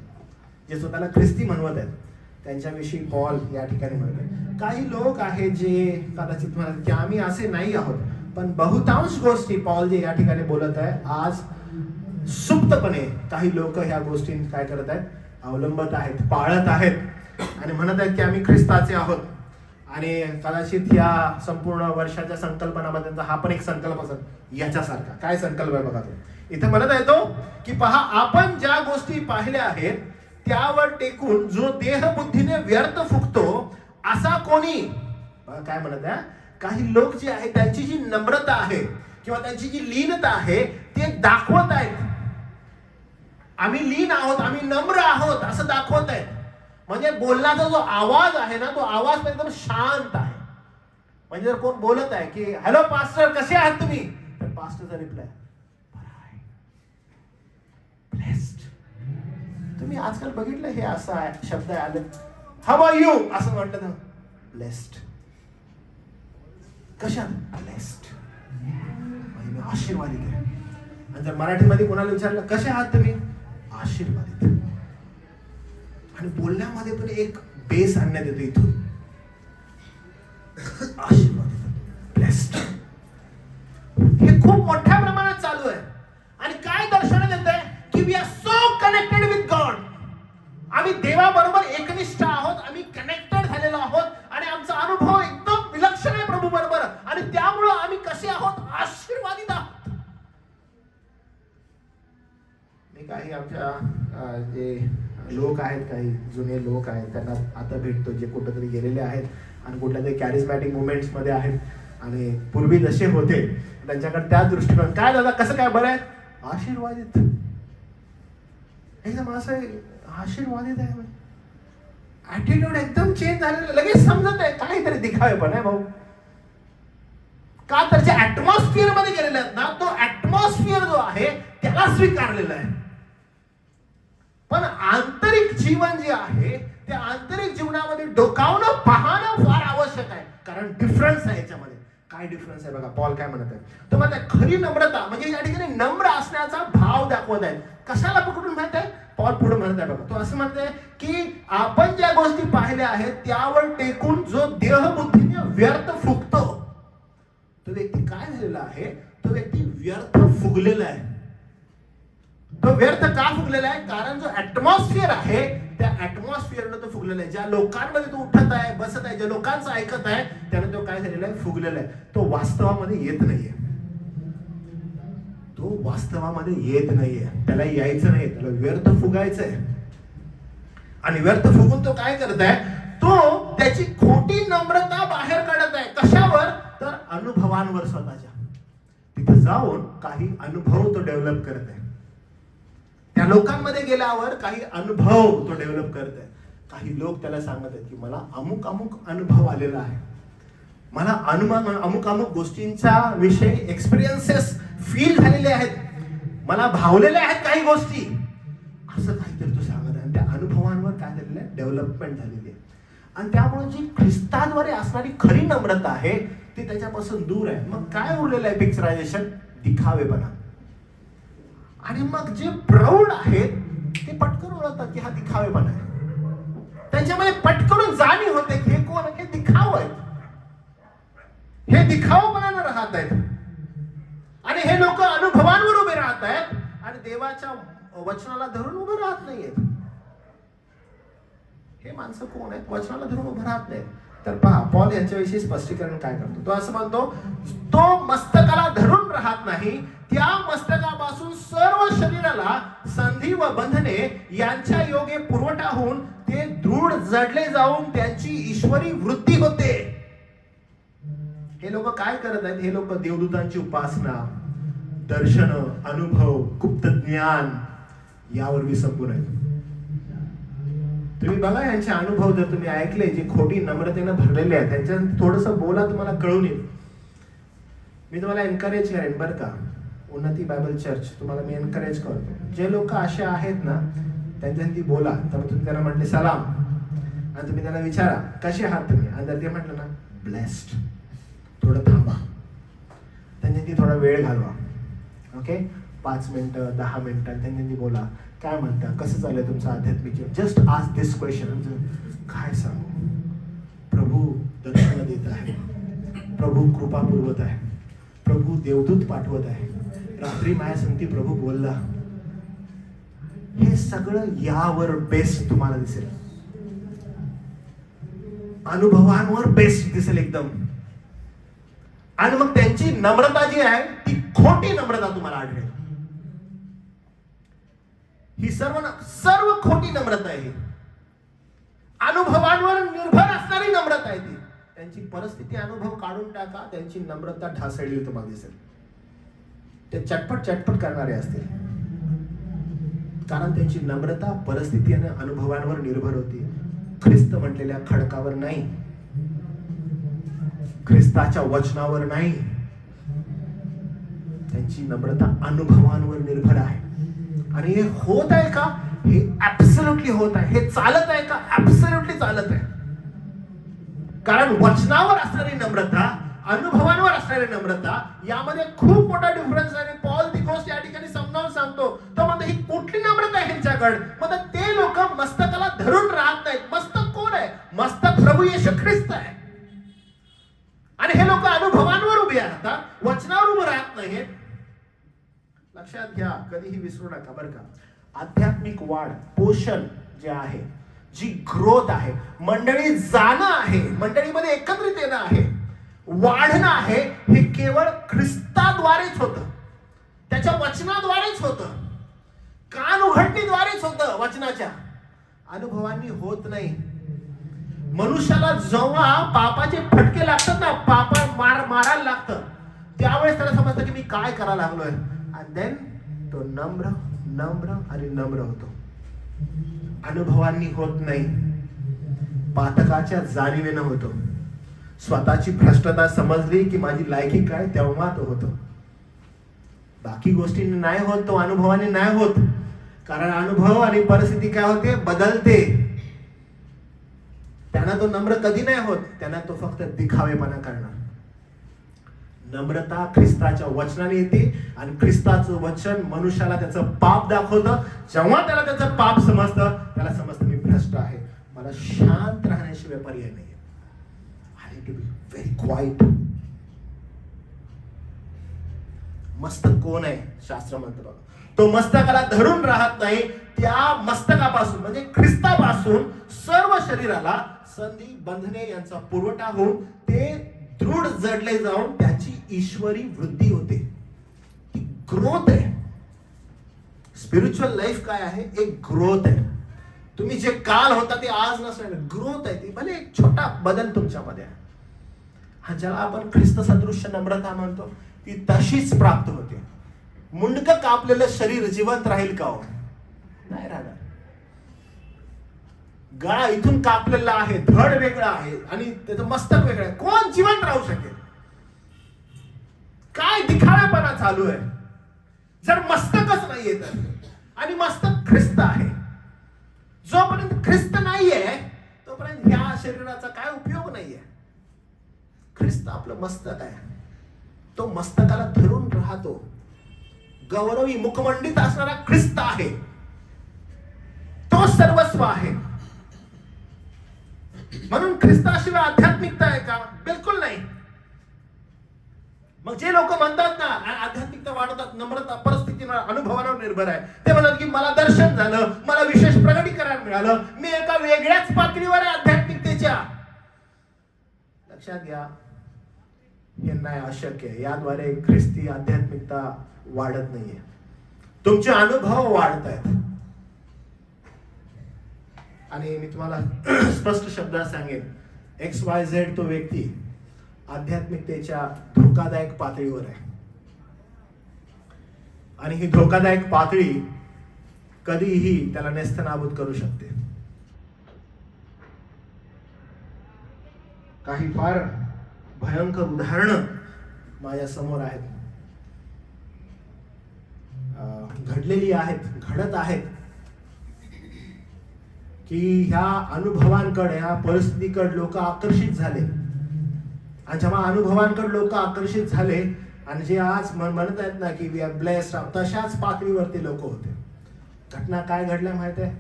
जे स्वतःला ख्रिस्ती म्हणवत आहेत, त्यांच्याविषयी पॉल या ठिकाणी म्हणतोय. काही लोक आहेत जे कदाचित म्हणतात की आम्ही असे नाही आहोत, पण बहुतांश गोष्टी पॉल जे या ठिकाणी बोलत आहे आज सुप्तपणे काही लोक ह्या गोष्टी काय करत आहेत, अवलंबत आहेत, पाळत आहेत आणि म्हणत आहेत की आम्ही ख्रिस्ताचे आहोत. आणि कदाचित या संपूर्ण वर्षाच्या संकल्पनामध्ये त्यांचा हा पण एक संकल्प असत याच्यासारखा. काय संकल्प आहे बघा तो इथे म्हणत आहे तो की पहा, आपण ज्या गोष्टी पाहिल्या आहेत त्यावर टेकून जो देहबुद्धीने व्यर्थ फुकतो असा कोणी. काय म्हणत आहे, काही लोक जे आहेत त्यांची जी नम्रता आहे किंवा त्यांची जी लीनता आहे ते दाखवत आहेत. आम्ही लीन आहोत, आम्ही नम्र आहोत असं दाखवत आहेत. म्हणजे बोलण्याचा जो आवाज आहे ना, तो आवाज एकदम शांत आहे. म्हणजे जर कोण बोलत आहे की हॅलो पास्टर कसे आहात तुम्ही, तर पास्टरचा रिप्लाय ब्लेस्ड. तुम्ही आजकाल बघितलं हे असं आहे, शब्द आले हाऊ आर यू असं म्हटलं तर ब्लेस्ड. कशात? ब्लेस्ड. म्हणजे मी आशीर्वादित आहे. आणि जर मराठीमध्ये कोणाला विचारलं कसे आहात तुम्ही, आशीर्वादित. आणि बोलण्यामध्ये पण एक बेस आणण्यात येतो इथून, आशीर्वादित, ब्लेस्ड. हे खूप मोठ्या प्रमाणात चालू आहे. आणि काय दर्शन देत आहे की we are so connected with God. आम्ही देवाबरोबर एकनिष्ठ आहोत, आम्ही कनेक्टेड झालेलो आहोत आणि आमचा अनुभव एकदम विलक्षण आहे प्रभू बरोबर. आणि त्यामुळं आम्ही कसे आहोत, आशीर्वादित आहोत. मी काही आमच्या जे लोक आहेत, काही जुने लोक आहेत, त्यांना आता भेटतो जे कुठेतरी गेलेले आहेत आणि कुठल्या तरी कॅरिझमॅटिक मुवमेंट्स मध्ये आहेत आणि पूर्वी जसे होते त्यांच्याकडे त्या दृष्टीकोन. काय दादा कसं काय, बरं आहे, आशीर्वादित. एकदम असं आशीर्वादित आहे. ऍटिट्यूड एकदम चेंज झालेलं लगेच समजत आहे काहीतरी दिखावे पण आहे भाऊ. का तर जे ऍटमॉस्फिअर मध्ये गेलेले आहेत ना, तो ऍटमॉस्फिअर जो आहे त्याला स्वीकारलेला आहे. पण आंतरिक जीवन जे आहे त्या आंतरिक जीवनामध्ये डोकावणं पाहणं फार आवश्यक आहे. कारण डिफरन्स आहे याच्यामध्ये. काय डिफरन्स आहे बघा, पॉल काय म्हणत आहे, तो म्हणत खरी नम्रता म्हणजे या ठिकाणी नम्र असण्याचा भाव दाखवत आहे. कशाला पकडून म्हणत आहे, पॉल पुढे म्हणत आहे बघा, तो असं म्हणतोय की आपण ज्या गोष्टी पाहिल्या आहेत त्यावर टेकून जो देहबुद्धीने व्यर्थ फुगतो, तो व्यक्ती काय झालेला आहे, तो व्यक्ती व्यर्थ फुगलेला आहे. तो व्यर्थ का फुगलेला आहे, कारण जो ऍटमॉस्फिअर आहे त्या ऍटमॉस्फिअरनं तो फुगलेला आहे. ज्या लोकांमध्ये तो उठत आहे, बसत आहे, ज्या लोकांचं ऐकत आहे त्याने तो काय झालेला आहे, फुगलेला आहे. तो वास्तवामध्ये येत नाहीये. तो वास्तवामध्ये येत नाहीये. त्याला यायचं नाही, त्याला व्यर्थ फुगायचंय. आणि व्यर्थ फुगून तो काय करत आहे, तो त्याची खोटी नम्रता बाहेर काढत आहे. कशावर, तर अनुभवांवर स्वतःच्या. तिथे जाऊन काही अनुभव तो डेव्हलप करत आहे. त्या लोकांमध्ये गेल्यावर काही अनुभव तो डेव्हलप करत आहे. काही लोक त्याला सांगत आहेत की मला अमुक अमुक अनुभव आलेला आहे, मला अमुक अमुक गोष्टींचा विषय एक्सपिरियन्सेस फील झालेले आहेत, मला भावलेल्या आहेत काही गोष्टी, असं काहीतरी तो सांगत आहे. आणि त्या अनुभवांवर काय झालेलं आहे, डेव्हलपमेंट झालेली आहे. आणि त्यामुळे जी ख्रिस्ताद्वारे असणारी खरी नम्रता आहे ती त्याच्यापासून दूर आहे. मग काय उरलेलं आहे पिक्चरायझेशन? दिखावेपणा. आणि मग जे प्रौढ आहेत ते पटकन ओळखतात की हा दिखावेपणा आहे. त्यांच्यामध्ये पटकन जाणीव होते की हे कोण आहे? हे दिखाव आहेत, हे दिखावपणानं राहत आहेत. आणि हे लोक अनुभवांवर उभे राहत आहेत आणि देवाच्या वचनाला धरून उभे राहत नाहीयेत. हे माणसं कोण आहेत? वचनाला धरून उभे राहत नाहीत. तर पहा, पॉल यांच्याविषयी स्पष्टीकरण काय करतो? तो असं म्हणतो, तो मस्तकाला धरून राहत नाही, त्या मस्तकापासून सर्व शरीराला संधी व बंधने यांच्या योगे पुरवठा होऊन ते दृढ जडले जाऊन त्यांची ईश्वरी वृद्धी होते. हे लोक काय करत आहेत? हे लोक देवदूतांची उपासना, दर्शन, अनुभव, गुप्त ज्ञान यावर विसंबून आहेत. तुम्ही बघा यांचे अनुभव जर तुम्ही ऐकले, जे खोटी नम्रतेनं भरलेले आहेत, त्यांच्या थोडंसं बोला, तुम्हाला कळून येईल. मी तुम्हाला एनकरेज करेन बरं का, उन्नती बायबल चर्च तुम्हाला मी एनकरेज करतो. जे लोक असे आहेत ना त्यांच्याशी बोला. तर तुम्ही त्यांना म्हटले सलाम आणि तुम्ही त्यांना विचारा कसे आहात तुम्ही, आणि जर ते म्हटलं ना ब्लेस्ड, थोडं थांबा, त्यांच्याशी थोडा वेळ घालवा. ओके, 5 मिनिटं 10 मिनिटं त्यांच्याशी बोला. काय म्हणता, कसं चाललंय तुमचं आध्यात्मिक? जस्ट आस्क दिस क्वेश्चन. काय सांगू? प्रभू दर्शन देत आहे, प्रभू कृपा पुरवत आहे, प्रभू देवदूत पाठवत आहे, रात्री माझ्या संगती प्रभू बोलला. हे सगळं यावर बेस्ट तुम्हाला दिसेल, अनुभवांवर बेस्ट दिसेल एकदम. आणि मग त्यांची नम्रता जी आहे ती खोटी नम्रता तुम्हाला आढळेल. ही सर्व खोटी नम्रता आहे. अनुभवांवर निर्भर असणारी नम्रता आहे ती. त्यांची परिस्थिती अनुभव काढून टाका, त्यांची नम्रता ढासळलेली तुम्हाला दिसेल. ते चटपट करणारे असतील, कारण त्यांची नम्रता परिस्थिती आणि अनुभवांवर निर्भर होती, ख्रिस्त म्हटलेल्या खडकावर नाही, ख्रिस्ताच्या वचनावर नाही. त्यांची नम्रता अनुभवांवर निर्भर आहे. आणि हे होत आहे का? हे ऍब्सोल्युटली होत आहे. हे चालत आहे का? ऍब्सोल्युटली चालत आहे. कारण वचनावर असणारी नम्रता, अनुभवांवर असणारी नम्रता यामध्ये खूप मोठा डिफरन्स आहे. पॉल ती गोष्ट या ठिकाणी समजावून सांगतो. तो म्हणतो ही कुठली नम्रता आहे ह्यांच्याकडे? मग ते लोक मस्तकाला धरून राहत नाहीत. मस्तक कोण आहे? मस्तक प्रभू येशू ख्रिस्त आहे. आणि हे लोक अनुभवांवर उभे राहतात, वचनावर उभे राहत नाहीत. लक्षात घ्या, कधीही विसरू नका बरं का. आध्यात्मिक वाढ, पोषण जे आहे, जी ग्रोथ आहे, मंडळी जाणं आहे, मंडळीमध्ये एकत्रित येणं आहे, वाढणं आहे, हे केवळ ख्रिस्ताद्वारेच होतं, त्याच्या वचनाद्वारेच होतं, कान उघडणीद्वारेच होतं. वचनाच्या अनुभवांनी होत नाही. मनुष्याला जेव्हा पापाचे फटके लागतात ना, पापा मारायला लागतं, त्यावेळेस त्याला समजतं की मी काय करायला लागलोय. आणि देन तो नम्र होतो. अनुभवांनी होत नाही, पातकाच्या जाणीवेनं होतो. स्वतःची भ्रष्टता समजली की माझी लायकी काय, तेव्हा तो होतो. बाकी गोष्टींनी नाही होत, तो अनुभवाने नाही होत. कारण अनुभव आणि परिस्थिती काय होते, बदलते. त्यांना तो नम्र कधी नाही होत, त्यांना तो फक्त दिखावेपणा करणार. नम्रता ख्रिस्ताच्या वचनाने येते आणि ख्रिस्ताचं वचन मनुष्याला त्याचं पाप दाखवतं. जेव्हा त्याला त्याचं पाप समजतं, त्याला समजतं मी भ्रष्ट आहे, मला शांत राहण्याशिवाय पर्याय नाही. I need to be very quiet. मस्तक कोण आहे? शास्त्र म्हणतं बघा, तो मस्तकाला धरून राहत नाही, त्या मस्तकापासून म्हणजे ख्रिस्तापासून सर्व शरीराला संधी बंधने यांचा पुरवठा होऊन ते दृढ जडले जाऊन त्याची ईश्वरी वृद्धी होते. ती ग्रोथ आहे. स्पिरिच्युअल लाईफ काय आहे? एक ग्रोथ आहे. तुम्ही जे काल होता ते आज नसणार, ग्रोथ आहे ती. भले एक छोटा बदल तुमच्यामध्ये आहे. हा ज्याला आपण ख्रिस्त सदृश्य नम्रता म्हणतो, ती तशीच प्राप्त होते. मुंडकं कापलेलं शरीर जिवंत राहील का? नाही राहणार. गळा इथून कापलेला आहे, धड वेगळा आहे आणि त्याचं मस्तक वेगळं आहे. कोण जिवंत राहू शकेल? काय दिखावेपणा चालू आहे जर मस्तकच नाहीये तर. आणि मस्तक ख्रिस्त आहे. जोपर्यंत ख्रिस्त नाहीये तोपर्यंत ह्या शरीराचा काय उपयोग नाहीये. ख्रिस्त आपलं मस्तक आहे. तो मस्तकाला धरून राहतो. गौरवी मुखमंडित असणारा ख्रिस्त आहे. तो सर्वस्व आहे. म्हणून ख्रिस्ताशिवाय आध्यात्मिकता आहे का? बिलकुल नाही. मग जे लोक म्हणतात ना आध्यात्मिकता वाढवतात, नम्रता परिस्थितीवर अनुभवावर निर्भर आहे, ते म्हणतात की मला दर्शन झालं, मला विशेष प्रगटीकरण मिळालं, मी एका वेगळ्याच पातळीवर आहे आध्यात्मिकतेच्या. लक्षात घ्या, हे नाही, अशक्य आहे. याद्वारे ख्रिस्ती आध्यात्मिकता वाढत नाहीये. तुमचे अनुभव वाढत आहेत. आणि मी तुम्हाला स्पष्ट शब्दात सांगेन, XYZ तो व्यक्ती आध्यात्मिकतेच्या धोकादायक पातळीवर आहे. आणि ही धोकादायक पातळी कधीही त्याला नेस्तनाबूत करू शकते. काही फार भयंकर उदाहरणं माझ्या समोर आहेत, घडलेली आहेत, घडत आहेत, की ह्या अनुभवांकडे, ह्या परिस्थितीकडे लोक आकर्षित झाले. आणि जेव्हा अनुभवांकडे लोक आकर्षित झाले आणि जे आज म्हणत आहेत ना की वी आर ब्लेस्ड, तशाच पातळीवरती लोक होते. घटना काय घडल्या माहित आहे?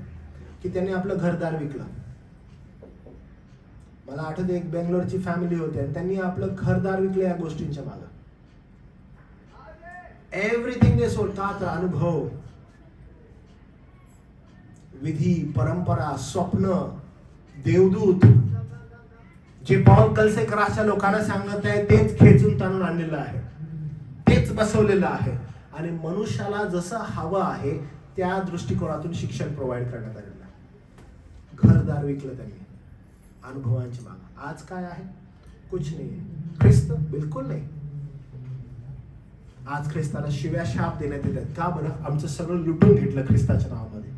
की त्यांनी आपलं घरदार विकलं. मला आठवते, एक बेंगलोरची फॅमिली होती आणि त्यांनी आपलं घरदार विकलं या गोष्टींच्या मागे. Everything they sold. का तर अनुभव, विधी, परंपरा, स्वप्न, देवदूत, जे पॉल कलसेकराच्या लोकांना सांगत आहे तेच खेचून ताणून आणलेलं आहे, तेच बसवलेलं आहे. आणि मनुष्याला जसं हवं आहे त्या दृष्टिकोनातून शिक्षण प्रोव्हाइड करण्यात आलेलं आहे. घरदार विकलं त्यांनी अनुभवांची माग. आज काय आहे? कुछ नाही. ख्रिस्त बिलकुल नाही. आज ख्रिस्ताला शिव्या शाप देण्यात येतात. का बरं? आमचं सगळं लुटून घेतलं ख्रिस्ताच्या नावामध्ये.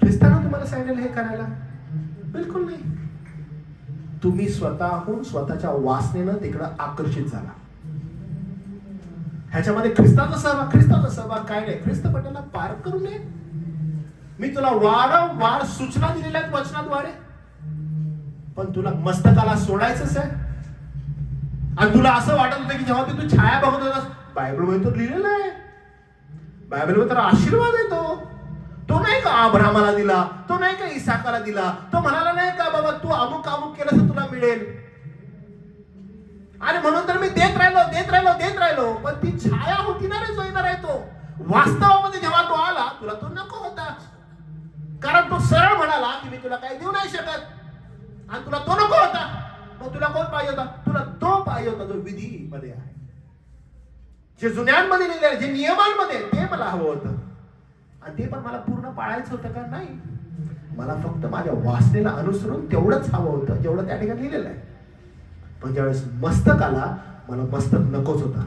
ख्रिस्तानं तुम्हाला सांगितलं हे करायला? बिलकुल नाही. तुम्ही स्वतःहून स्वतःच्या वासनेनं तिकडं आकर्षित झाला. ह्याच्यामध्ये ख्रिस्ताचा सहभाग काय नाही. ख्रिस्त पटाला पार करू नये. मी तुला वारंवार सूचना दिलेल्या आहेत वचनाद्वारे, पण तुला मस्तकाला सोडायचंच आहे. आणि तुला असं वाटत होतं की जेव्हा तू छाया बघत होतास, बायबलमध्ये तर लिहिलेलं आहे, बायबलमध्ये तर आशीर्वाद आहे. तो नाही का अब्राहमाला दिला, तो नाही का इसाकाला दिला, तो म्हणाला नाही का बाबा तू अमुक अमुक केलं तर तुला मिळेल. आणि म्हणून तर मी देत राहिलो. पण ती छाया होती ना रे, जो येणार आहे तो. वास्तवामध्ये जेव्हा तो आला, तुला तो नको होता. कारण तो सरळ म्हणाला की मी तुला काही देऊ नाही शकत. आणि तुला तो नको होता. मग तुला कोण पाहिजे होता? तुला तो पाहिजे होता जो विधीमध्ये आहे, जे जुन्यांमध्ये लिहिलेलं, जे नियमांमध्ये, ते मला हवं होतं. आणि ते पण मला पूर्ण पाळायचं होतं का? नाही. मला फक्त माझ्या वासनेला अनुसरून तेवढंच हवं होतं जेवढं त्या ठिकाणी लिहिलेलं आहे. पण ज्यावेळेस मस्तक आला, मला मस्तक नकोच होता.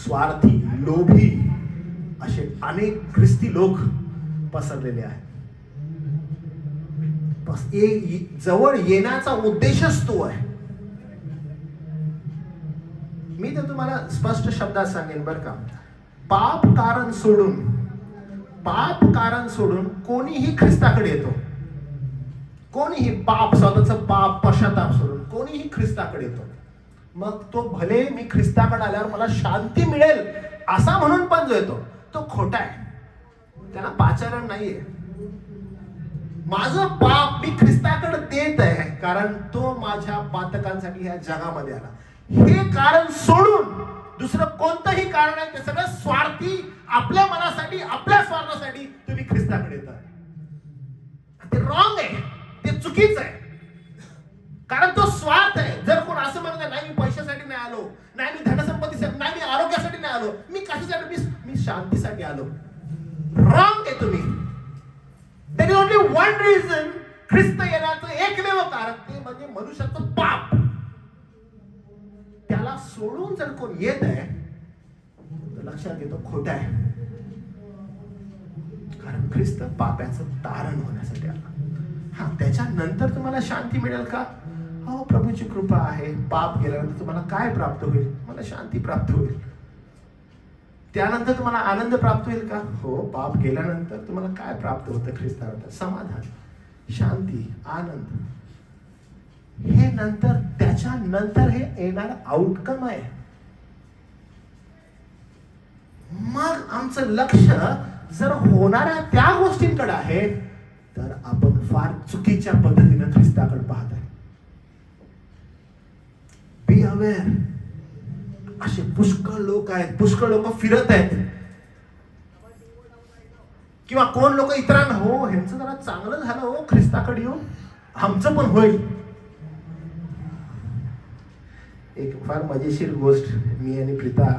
स्वार्थी, लोभी असे अनेक ख्रिस्ती लोक पसरलेले आहेत. जवळ येण्याचा उद्देशच तो आहे. मी तर तुम्हाला स्पष्ट शब्दात सांगेन बरं का, पाप कारण सोडून कोणीही ख्रिस्ताकडे येतो. कोणीही स्वतःच पाप पश्चाताप सोडून कोणीही ख्रिस्ताकडे येतो. मग तो भले मी ख्रिस्ताकडे आल्यावर मला शांती मिळेल असा म्हणून पण जो येतो तो खोटा आहे. त्याला पाचारण नाहीये. माझं पाप मी ख्रिस्ताकडे देत आहे कारण तो माझ्या पातकांसाठी ह्या जगामध्ये आला. हे कारण सोडून दुसरं कोणतंही कारण आहे ते सगळं स्वार्थी, आपल्या मनासाठी, आपल्या स्वार्थासाठी तुम्ही ख्रिस्ताकडे येता. ते रॉंग आहे, ते चुकीचं आहे. कारण तो स्वार्थ आहे. जर कोण असं म्हणत नाही मी पैशासाठी नाही आलो, नाही मी धनसंपत्तीसाठी, नाही मी आरोग्यासाठी नाही आलो, मी कशासाठी, मी शांतीसाठी आलो. रॉंग आहे तुम्ही. There is only one reason. ख्रिस्त येण्याचं एकमेव कारण ते म्हणजे मनुष्याचं पाप. त्याला सोडून जर कोण येत आहे तर लक्षात घेतो खोटा आहे. कारण ख्रिस्त पापाचं तारण होण्यासाठी आला. हा, त्याच्यानंतर तुम्हाला शांती मिळेल का? हो, प्रभूची कृपा आहे. पाप गेल्यानंतर तुम्हाला काय प्राप्त होईल? मला शांती प्राप्त होईल. त्यानंतर तुम्हाला आनंद प्राप्त होईल का? हो, पाप गेल्यानंतर तुम्हाला काय प्राप्त होतं ख्रिस्तानंतर? समाधान. शांती, आनंद, हे नंतर, त्याच्या नंतर हे येणार आउटकम आहे. मग आमचं लक्ष जर होणाऱ्या त्या गोष्टींकडे आहे, तर आपण फार चुकीच्या पद्धतीने ख्रिस्ताकडे पाहत आहे. Be aware. असे पुष्कळ लोक आहेत, पुष्कळ लोक फिरत आहेत, किंवा कोण लोक इतरांना, हो ह्यांचं जरा चांगलं झालं हो ख्रिस्ताकडे येऊन, आमचं पण होईल. एक फार मजेशीर गोष्ट मी आणि प्रीता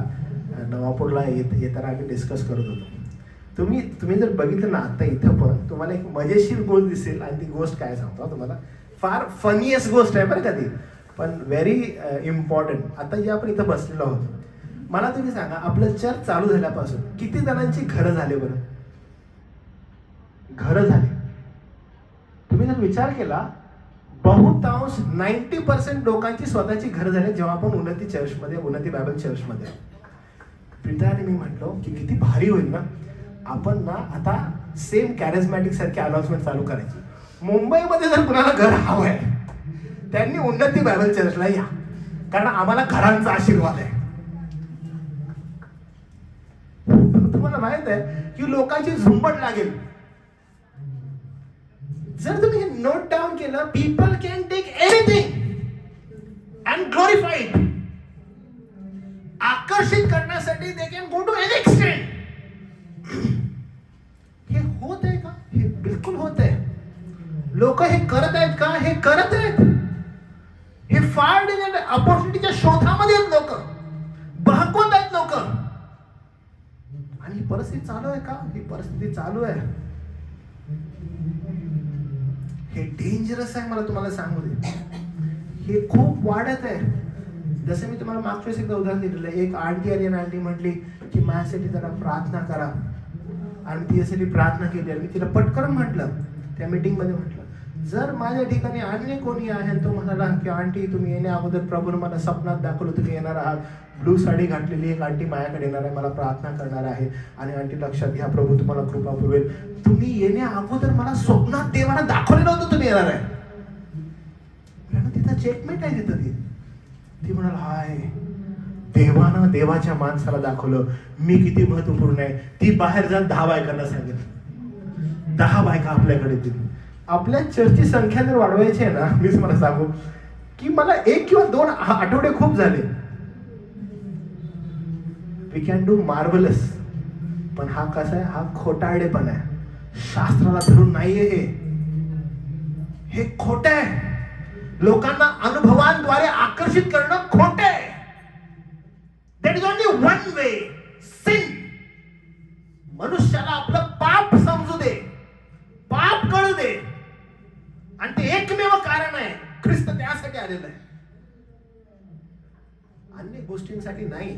नवापूरला येताना आम्ही डिस्कस करत होतो. तुम्ही जर बघितलं ना आता इथं पण तुम्हाला एक मजेशीर गोष्ट दिसेल, आणि ती गोष्ट काय सांगतो तुम्हाला, फार फनीएस्ट गोष्ट आहे बरं का ती, पण व्हेरी इम्पॉर्टंट. आता जे आपण इथं बसलेलो आहोत, मला तुम्ही सांगा आपलं चर्च चालू झाल्यापासून किती जणांची घरं झाले बरं? घरं झाले. तुम्ही जर विचार केला, बहुतांश 90% लोकांची स्वतःची घरं झाली जेव्हा आपण उन्नती चर्चमध्ये, उन्नती बायबल चर्चमध्ये. प्रीता आणि मी म्हटलो की किती भारी होईल ना आपण ना आता सेम कॅरिझमॅटिक सारखी अनाउन्समेंट चालू करायची. मुंबईमध्ये जर कुणाला घर हवं आहे त्यांनी उन्नती बायबल चर्चला या, कारण आम्हाला घरांचा आशीर्वाद आहे. तुम्हाला माहित आहे की लोकांची झुंबड लागेल. जर तुम्ही हे नोट डाऊन केलं, people can take anything and glorify it. आकर्षित करण्यासाठी they can go to any extent. हे होत आहे का? हे बिलकुल होत आहे. लोक हे करत आहेत का? हे करत आहेत. हे फार अपॉर्च्युनिटीच्या शोधामध्ये आहेत लोक, बहकवत आहेत लोक. आणि ही परिस्थिती चालू आहे का? ही परिस्थिती चालू आहे. हे डेंजरस आहे, मला तुम्हाला सांगू दे. हे खूप वाढत आहे. जसं मी तुम्हाला मागच्या वेळेस एकदा उदाहरण दिलेलं. एक आंटी आली आणि आंटी म्हटली की माझ्यासाठी जरा प्रार्थना करा, आणि तिच्यासाठी प्रार्थना केली. आणि मी तिला पटकन म्हटलं त्या मीटिंगमध्ये, म्हटलं जर माझ्या ठिकाणी अन्य कोणी आहे आणि तो म्हणाला की आंटी तुम्ही येण्या अगोदर प्रभूने मला स्वप्नात दाखवलं तुम्ही येणार आहात, ब्लू साडी घातलेली एक आंटी माझ्याकडे येणार आहे, मला प्रार्थना करणार आहे, आणि आंटी लक्षात घ्या प्रभू तुम्हाला कृपा पुरवेल. तुम्ही येण्या अगोदर मला स्वप्नात देवाला दाखवलं नव्हतं तुम्ही येणार आहे. तिथं चेकमेट आहे. तिथं ती म्हणाल हाय, देवानं देवाच्या माणसाला दाखवलं मी किती महत्वपूर्ण आहे. ती बाहेर जाऊन 10 बायकांना सांगितलं. 10 बायका आपल्याकडे दिली. आपल्या चर्चची संख्या जर वाढवायची आहे ना, मीच मला सांगू की मला 1 किंवा 2 आठवडे खूप झाले. We can do marvellous. पण हा कसा आहे, हा खोटारडेपणा आहे. शास्त्राला धरून नाहीये हे खोट आहे. लोकांना अनुभवांद्वारे आकर्षित करणं खोट आहे. There is only one way, sin. मनुष्याला आपलं पाप समजू दे, पाप कळू दे, आणि ते एकमेव कारण आहे. ख्रिस्त त्यासाठी आलेला आहे, अन्य गोष्टींसाठी नाही.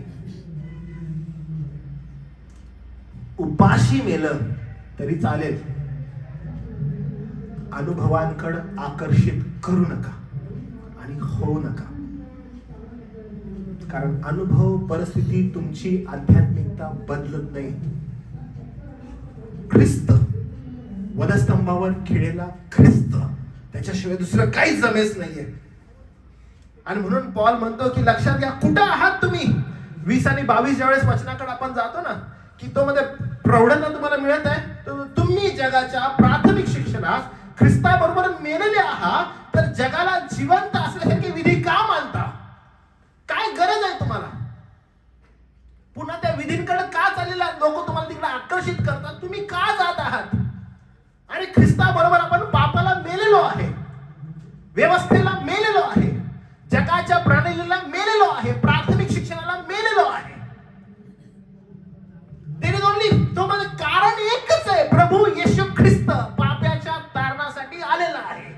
उपाशी मेलं तरी चालेल, अनुभवांकडे आकर्षित करू नका आणि होऊ नका. कारण अनुभव, परिस्थिती तुमची आध्यात्मिकता बदलत नाही. ख्रिस्त, वधस्तंभावर खिळलेला ख्रिस्त, त्याच्याशिवाय दुसरं काहीच जमेच नाहीये. आणि म्हणून पॉल म्हणतो की लक्षात घ्या कुठं आहात तुम्ही. 20 आणि 22 ज्यावेळेस वचनाकडे आपण जातो ना, की तो मध्ये प्रौढता तुम्हाला मिळत आहे. तुम्ही जगाच्या प्राथमिक शिक्षणास ख्रिस्ताबरोबर मेलेले आहात, तर जगाला जिवंत असल्यासारखे विधी का मानता? काय गरज आहे तुम्हाला? पुन्हा त्या विधींकडे का चाललेला? लोक तुम्हाला तिकडे आकर्षित करतात. तुम्ही का जात आहात? आणि ख्रिस्ताबरोबर आपण पापाला मेलेलो आहे, व्यवस्थेला मेलेलो आहे, जगाच्या प्रणालीला मेलेलो आहे, प्राथमिक शिक्षणाला मेलेलो आहे. तो म्हणजे कारण एकच आहे, प्रभू येशू ख्रिस्त पाप्याच्या तारणासाठी आलेला आहे.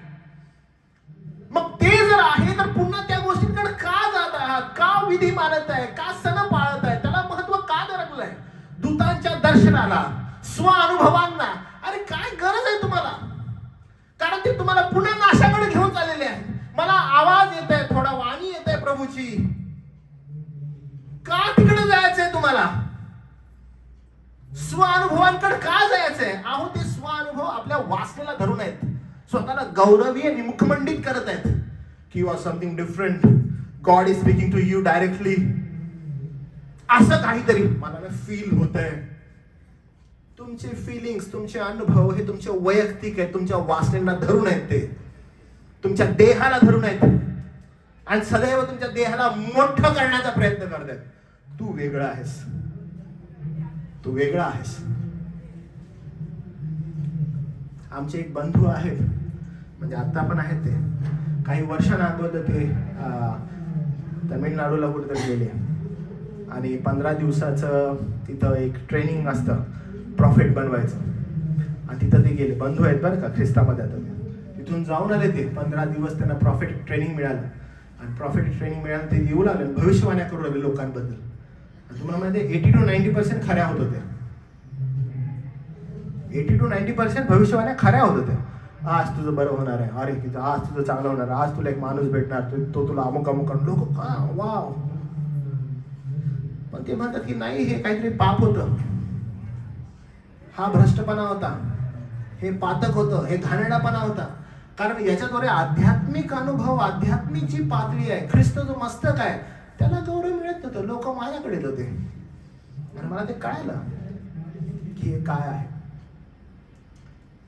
मग ते जर आहे तर पुन्हा त्या गोष्टींकडे का जात आहात? का विधी मानत आहे? का सण पाळत आहे? त्याला महत्व का दरकलंय? दूतांच्या दर्शनाला, स्व अनुभवांना, अरे काय गरज आहे तुम्हाला? कारण ते तुम्हाला पुन्हा नाशाकडे घेऊन चाललेले आहे. मला आवाज येत आहे, थोडा वाणी येत आहे प्रभूची. का तिकडे जायचंय तुम्हाला? स्व अनुभवांकडे का जायचंय? अहो ते स्व अनुभव आपल्या वासनेला धरून आहेत, स्वतःला गौरवी आणि मुखमंडित करत आहेत की you are something different, God is speaking to you directly. असं काहीतरी मला ना फील होत आहे. तुमचे फिलिंग्स, तुमचे अनुभव हे तुमचे वैयक्तिक आहेत, तुमच्या वासनेला धरून आहेत, ते तुमच्या देहाला धरून आहेत आणि सदैव तुमच्या देहाला मोठं करण्याचा प्रयत्न करतात. तू वेगळा आहेस, तू वेगळा आहेस. आमचे एक बंधू आहेत, म्हणजे आता पण आहेत, ते काही वर्षांअगोदर ते तमिळनाडूला कुठेतरी गेले आणि 15 दिवसाचं तिथं एक ट्रेनिंग असतं प्रॉफिट बनवायचं, आणि तिथं ते गेले. बंधू आहेत बरं का, ख्रिस्तामध्ये आता ते तिथून जाऊन आले. ते 15 दिवस त्यांना प्रॉफिट ट्रेनिंग मिळालं आणि प्रॉफिट ट्रेनिंग मिळालं ते येऊ लागले, भविष्यवाण्या करू लागले लोकांबद्दल. आणि तुम्हाला माहिती आहे 80 to 90% खऱ्या होत होत्या. 80 to 90% भविष्यवाण्या खऱ्या होत होत्या. आज तुझं बरं होणार आहे, अरे तिथं आज तुझं चांगलं होणार आहे, आज तुला एक माणूस भेटणार, तो तुला अमुक अमुक. लोक वाव. पण ते म्हणतात की नाही, हे काहीतरी पाप होतं, हा भ्रष्टपणा होता, हे पातक होतं, हे घाणेरडापणा होता. कारण याच्याद्वारे आध्यात्मिक अनुभव, आध्यात्मिक जी पातळी आहे, ख्रिस्त जो मस्तक आहे, त्याला गौरव मिळत नव्हतं. लोक माझ्याकडे येत होते आणि मला ते कळालं की हे काय आहे.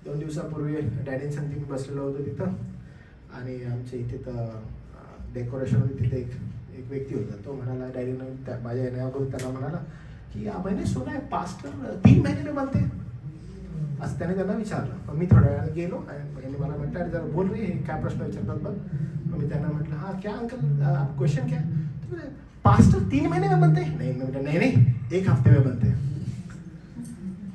2 दिवसापूर्वी डॅडी संगती मी बसलेलो होतो तिथं, आणि आमच्या इथे तर डेकोरेशन तिथे एक व्यक्ती होता. तो म्हणाला, डॅडीनं त्या माझ्या येण्यावरून त्याला म्हणाला की या महिने सुना है पास्टर 3 महीने में बनते, असं त्याने त्यांना विचारलं. मग मी थोड्या वेळाने गेलो आणि यांनी मला म्हटलं, अरे जरा बोल रे, काय प्रश्न विचारतात बघ. मग मी त्यांना म्हटलं, हाँ क्या अंकल, आप क्वेश्चन क्या. पास्टर 3 महीने में बनते. नहीं, मैं म्हटलं नहीं 1 हफ्ते में बनते.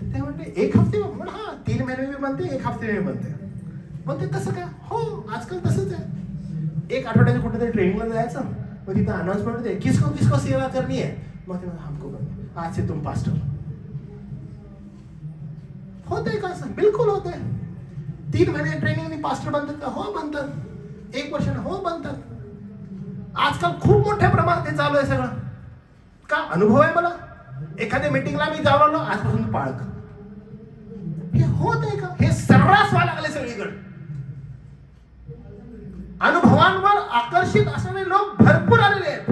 ते म्हणते 1 हफ्ते में. म्हणून हाँ 3 महीने में बनते, 1 हफ्ते में बनते. मग ते कसं काय. हो आजकाल तसंच आहे. 1 आठवड्याच्या कुठेतरी ट्रेनिंगला जायचं, मग तिथं अनाउन्समेंट होते, किसको सेवा करनी है. मग ते हमको करना, आज से तुम पास्टर. होतंय का असं. बिलकुल होतंय. 3 महिने ट्रेनिंग पास्टर बनतात का. हो बनतात. 1 वर्षाने हो बनतात. आजकाल खूप मोठ्या प्रमाणात हे चालू आहे सगळं. का अनुभव आहे मला. एखाद्या मीटिंगला मी जाऊन आलो, आजपासून पाळक. हे होत आहे का. हे सर्रास व्हायला लागले सगळीकडे. अनुभवांवर आकर्षित असणारे लोक भरपूर आलेले आहेत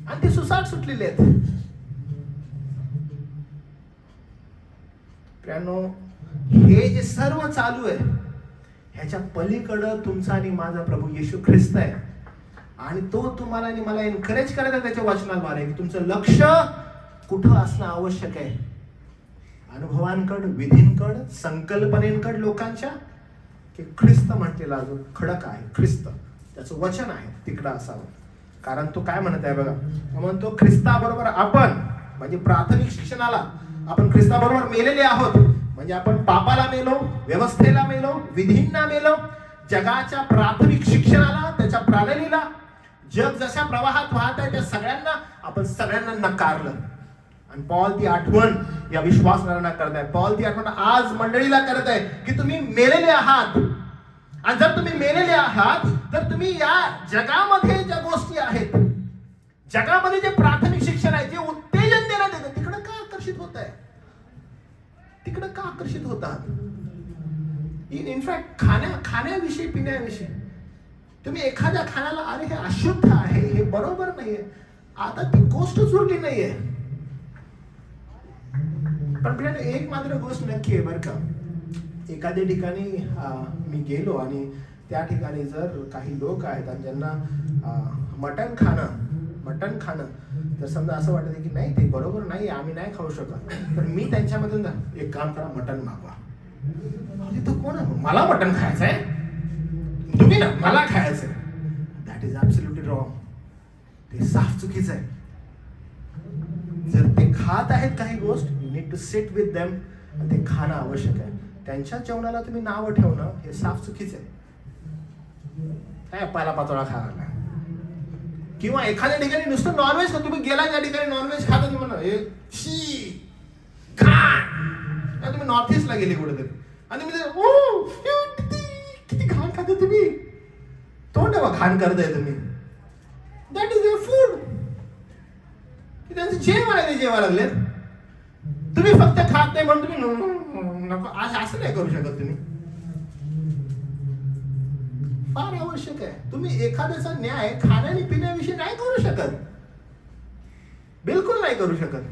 आणि ते सुसाट सुटलेले आहेत. प्रियांनो, हे जे सर्व चालू आहे ह्याच्या पलीकडं तुमचा आणि माझा प्रभू येशू ख्रिस्त आहे, आणि तो तुम्हाला आणि मला एनकरेज करत आहे त्याच्या वचनाद्वारे की तुमचं लक्ष कुठं असणं आवश्यक आहे. अनुभवांकड, विधींकड, संकल्पनेंकड लोकांच्या, की ख्रिस्त म्हटलेला जो खडक आहे, ख्रिस्त त्याचं वचन आहे तिकडं असावं. कारण तो काय म्हणत आहे बघा, म्हणतो ख्रिस्ताबरोबर आपण, म्हणजे प्राथमिक शिक्षणाला आपण ख्रिस्ताबरोबर मेलेले आहोत. म्हणजे आपण पापाला मेलो, व्यवस्थेला मेलो, विधींना मेलो, जगाच्या प्राथमिक शिक्षणाला, त्याच्या प्रणालीला, जग जशा प्रवाहात वाहत आहे त्या सगळ्यांना नकारलं. आणि पॉल ती आठवण या विश्वासणाऱ्यांना करत आहे. पॉल ती आठवण आज मंडळीला करत आहे की तुम्ही मेलेले आहात, आणि जर तुम्ही मेलेले आहात तर तुम्ही या जगामध्ये ज्या गोष्टी आहेत, जगामध्ये जे प्राथमिक शिक्षण आहे, जे उत्तेजन देण्यात येतं, तिकडं का आकर्षित होत आहे, तिकडं का आकर्षित होतात. इनफॅक्ट खाण्याविषयी, पिण्याविषयी तुम्ही एखाद्या खाण्याला, अरे हे अशुद्ध आहे, हे बरोबर नाहीये, आता ती गोष्टच उरली नाहीये. पण एक मात्र गोष्ट नक्की आहे बरं का. एखाद्या ठिकाणी मी गेलो आणि त्या ठिकाणी जर काही लोक आहेत आणि ज्यांना मटण खाणं तर समजा असं वाटतं की नाही ते बरोबर नाही, आम्ही नाही खाऊ शकत, तर मी त्यांच्यामधून एक काम करा, मटण मागवा. तिथं कोण आहे, मला मटण खायचं आहे, तुम्ही ना मला खायचंय. That is absolutely wrong. ते साफ चुकीचं आहे. जर ते खात आहेत काही गोष्ट, you need to sit with them, आणि ते खाणं आवश्यक आहे. त्यांच्या जेवणाला तुम्ही नावं ठेवणं हे साफ चुकीचं आहे. काय पाला पातोळा खायला, किंवा एखाद्या ठिकाणी नुसतं नॉनव्हेज का, तुम्ही गेला त्या ठिकाणी नॉनव्हेज खाता, तुम्ही म्हणा तुम्ही नॉर्थ ईस्टला गेले कुठेतरी आणि तुम्ही किती घाण खाते तुम्ही, तोंड घाण करताय तुम्ही. That is your food. त्यांचं जेवण आहे, ते जेवा लागले. तुम्ही फक्त खात नाही म्हणून तुम्ही नको असं नाही करू शकत तुम्ही. फार आवश्यक आहे. तुम्ही एखाद्याचा न्याय खाण्या आणि पिण्याविषयी नाही करू शकत, बिलकुल नाही करू शकत.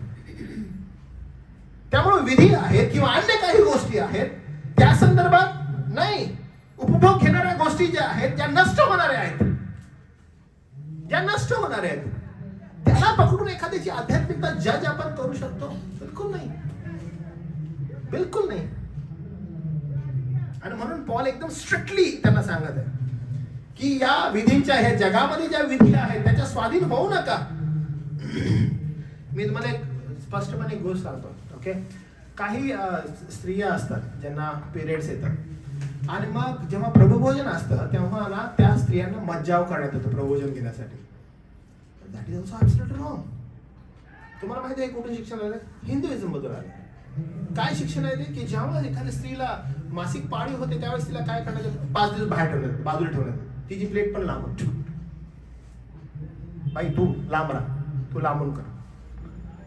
त्यामुळे विधी आहेत किंवा अन्य काही गोष्टी आहेत त्या संदर्भात नाही. उपभोग घेणाऱ्या गोष्टी ज्या आहेत त्या नष्ट होणाऱ्या आहेत, ज्या नष्ट होणाऱ्या आहेत, त्याला पकडून एखाद्याची आध्यात्मिकता जज आपण करू शकतो? बिलकुल नाही, बिलकुल नाही. आणि म्हणून पॉल एकदम स्ट्रिक्टली त्यांना सांगत आहे की या विधींच्या, ह्या जगामध्ये ज्या विधी आहेत त्याच्या स्वाधीन होऊ नका. मी तुम्हाला एक स्पष्टपणे एक गोष्ट सांगतो. ओके, काही स्त्रिया असतात ज्यांना पिरियड्स येतात आणि मग जेव्हा प्रभुभोजन असतं तेव्हा ना त्या स्त्रियांना मज्जाव करण्यात येतो प्रभुभोजन घेण्यासाठी. That is also absolutely wrong. तुम्हाला माहिती आहे कुठून शिक्षण आलं? हिंदुइझम मधून आलं. काय शिक्षण आहे ते की जेव्हा एखाद्या स्त्रीला मासिक पाळी होते त्यावेळेस तिला काय करण्यात, 5 दिवस बाहेर ठेवण्यात, बाजूला ठेवण्यात, तिची प्लेट पण लांबून ठेव. बाई तू लांब राहा, तू लांबून कर.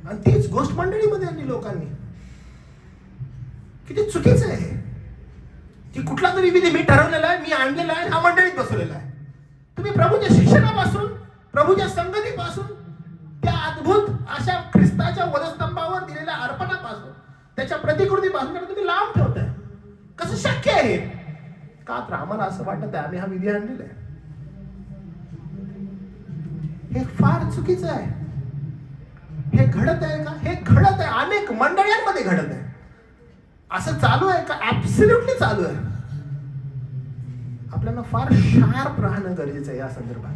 आणि तीच गोष्ट मंडळीमध्ये आणली लोकांनी. किती चुकीचं आहे की कुठला तरी विधी मी ठरवलेला आहे, मी आणलेला आहे, हा मंडळीत बसवलेला आहे. तुम्ही प्रभूच्या शिक्षणापासून, प्रभूच्या संगतीपासून, त्या अद्भुत अशा ख्रिस्ताच्या वधस्तंभावर दिलेल्या अर्पणापासून, त्याच्या प्रतिकृतीपासून तुम्ही लांब ठेवताय. कसं शक्य आहे? का तर आम्हाला असं वाटत आहे आम्ही हा विधी आणलेला आहे. हे फार चुकीचं आहे. हे घडत आहे का? हे घडत आहे, अनेक मंडळांमध्ये घडत आहे. असं चालू आहे का? ऍब्सोल्युटली चालू आहे. आपल्याला फार शार्प राहणं गरजेचं आहे या संदर्भात.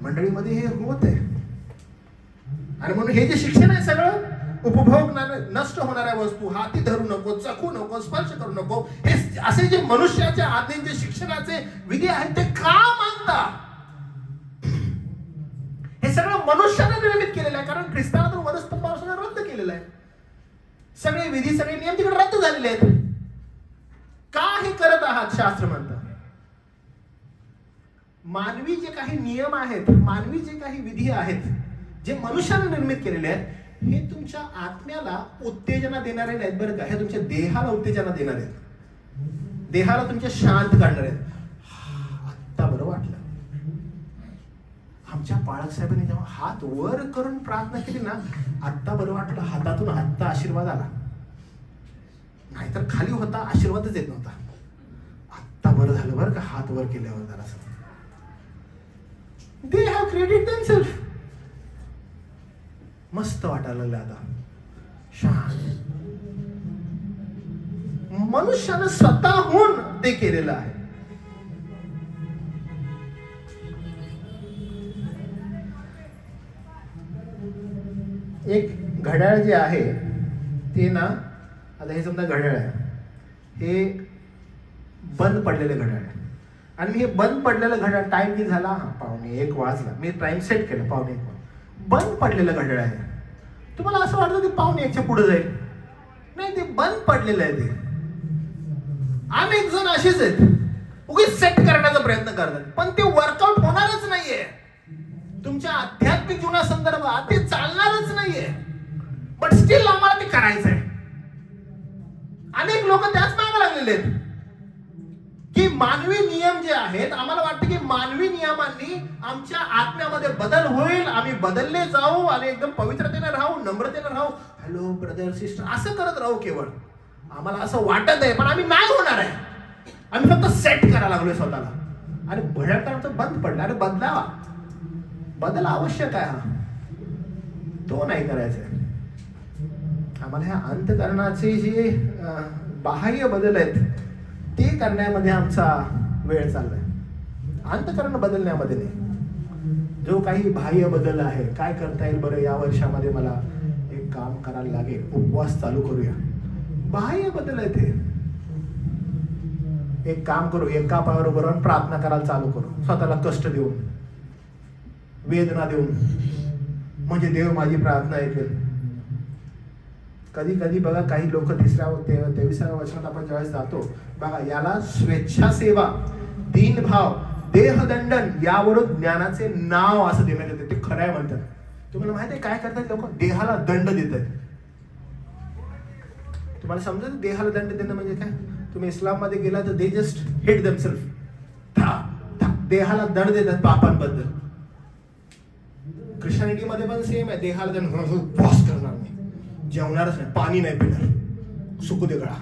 मंडळीमध्ये हे होत आहे. आणि म्हणून हे जे शिक्षण आहे सगळं, उपभोग नष्ट होणाऱ्या वस्तू, हाती धरू नको, चखू नको, स्पर्श करू नको, हे असे जे मनुष्याच्या आज्ञेचे शिक्षणाचे विधी आहेत ते का मानता? हे सगळं मनुष्याने निर्मित केलेलं आहे. कारण ख्रिस्ताला तर वधस्तंभापासून रद्द केलेलं आहे. सगळे विधी, सगळे नियम तिकडे रद्द झालेले आहेत. का हे करत आहात? शास्त्र म्हणतं मानवी जे काही नियम आहेत, मानवी जे काही विधी आहेत, जे मनुष्याने निर्मित केलेले आहेत, हे तुमच्या आत्म्याला उत्तेजना देणारे नाहीत बरं का. हे तुमच्या देहाला उत्तेजना देणार आहेत, देहाला तुमच्या शांत करणार आहेत. आत्ता बरं वाटलं. आमच्या पाळक साहेबांनी जेव्हा हात वर करून प्रार्थना केली ना, आत्ता बरं वाटलं. हातातून आत्ता आशीर्वाद आला, नाहीतर खाली होता, आशीर्वादच येत नव्हता. आत्ता बरं झालं बरं का हात वर केल्यावर जरा. They have created themselves. मस्त वाटायला लागलं आता, शांत. मनुष्यानं स्वतःहून ते केलेलं आहे. एक घड्याळ जे आहे ते ना, आता हे समजा घड्याळ आहे, हे बंद पडलेलं घड्याळ आहे. आणि मी हे बंद पडलेलं घड्याळ, टाइम किती झाला? 1:15 वाजला. मी टाइम सेट केलं 1:15. बंद पडलेलं घड्याळ आहे. तुम्हाला असं वाटतं ते 1:15च्या पुढे जाईल? नाही, ते बंद पडलेलं आहे. ते अनेक जण असेच आहेत, उगीच सेट करण्याचा प्रयत्न करतात, पण ते वर्कआउट होणारच नाहीये. तुमच्या आध्यात्मिक जीवनासंदर्भात ते चालणारच नाहीये. बट स्टील आम्हाला ते करायचं आहे. अनेक लोक त्याच मागे लागलेले आहेत की मानवी नियम जे आहेत, आम्हाला वाटतं की मानवी नियमांनी आमच्या आत्म्यामध्ये बदल होईल, आम्ही बदलले जाऊ आणि एकदम पवित्रतेने राहू, नम्रतेने राहू, हॅलो ब्रदर सिस्टर असं करत राहू. केवळ आम्हाला असं वाटत आहे, पण आम्ही नाही होणार आहे. आम्ही फक्त सेट करायला लागलोय स्वतःला. आणि भडकता बंद पडला. आणि बदलावा, बदल आवश्यक आहे, हा तो नाही करायचा आहे आम्हाला. ह्या अंतकरणाचे जे बाह्य बदल आहेत ते करण्यामध्ये आमचा वेळ चाललाय, अंतकरण बदलण्यामध्ये नाही. जो काही बाह्य बदल आहे, काय करता येईल बरं या वर्षामध्ये, मला एक काम करायला लागेल, उपवास चालू करूया, बाह्य बदल आहे ते. एक काम करू, एका पायावर उभं राहून प्रार्थना करायला चालू करू, स्वतःला कष्ट देऊन, वेदना देऊन, म्हणजे देव माझी प्रार्थना ऐकेल. कधी कधी बघा, काही लोक 23व्या वचनात आपण ज्यावेळेस जातो बघा, याला स्वेच्छासेवा, दीनभाव, देहदंडन यावरून ज्ञानाचे नाव असं देण्यात येते. ते खरं आहे म्हणतात. तुम्हाला माहिती आहे काय करतात लोक? देहाला दंड देतात. तुम्हाला समजत देहाला दंड देणं म्हणजे काय? तुम्ही इस्लाममध्ये गेला तर दे जस्ट हिट देमसेल्फ, देहाला दंड देतात पापांबद्दल. ख्रिश्चनिटीमध्ये पण सेम आहे. देहाला दंड, उपवास करणार नाही, जेवणारच नाही, पाणी नाही पिणार, सुकू दे गळा.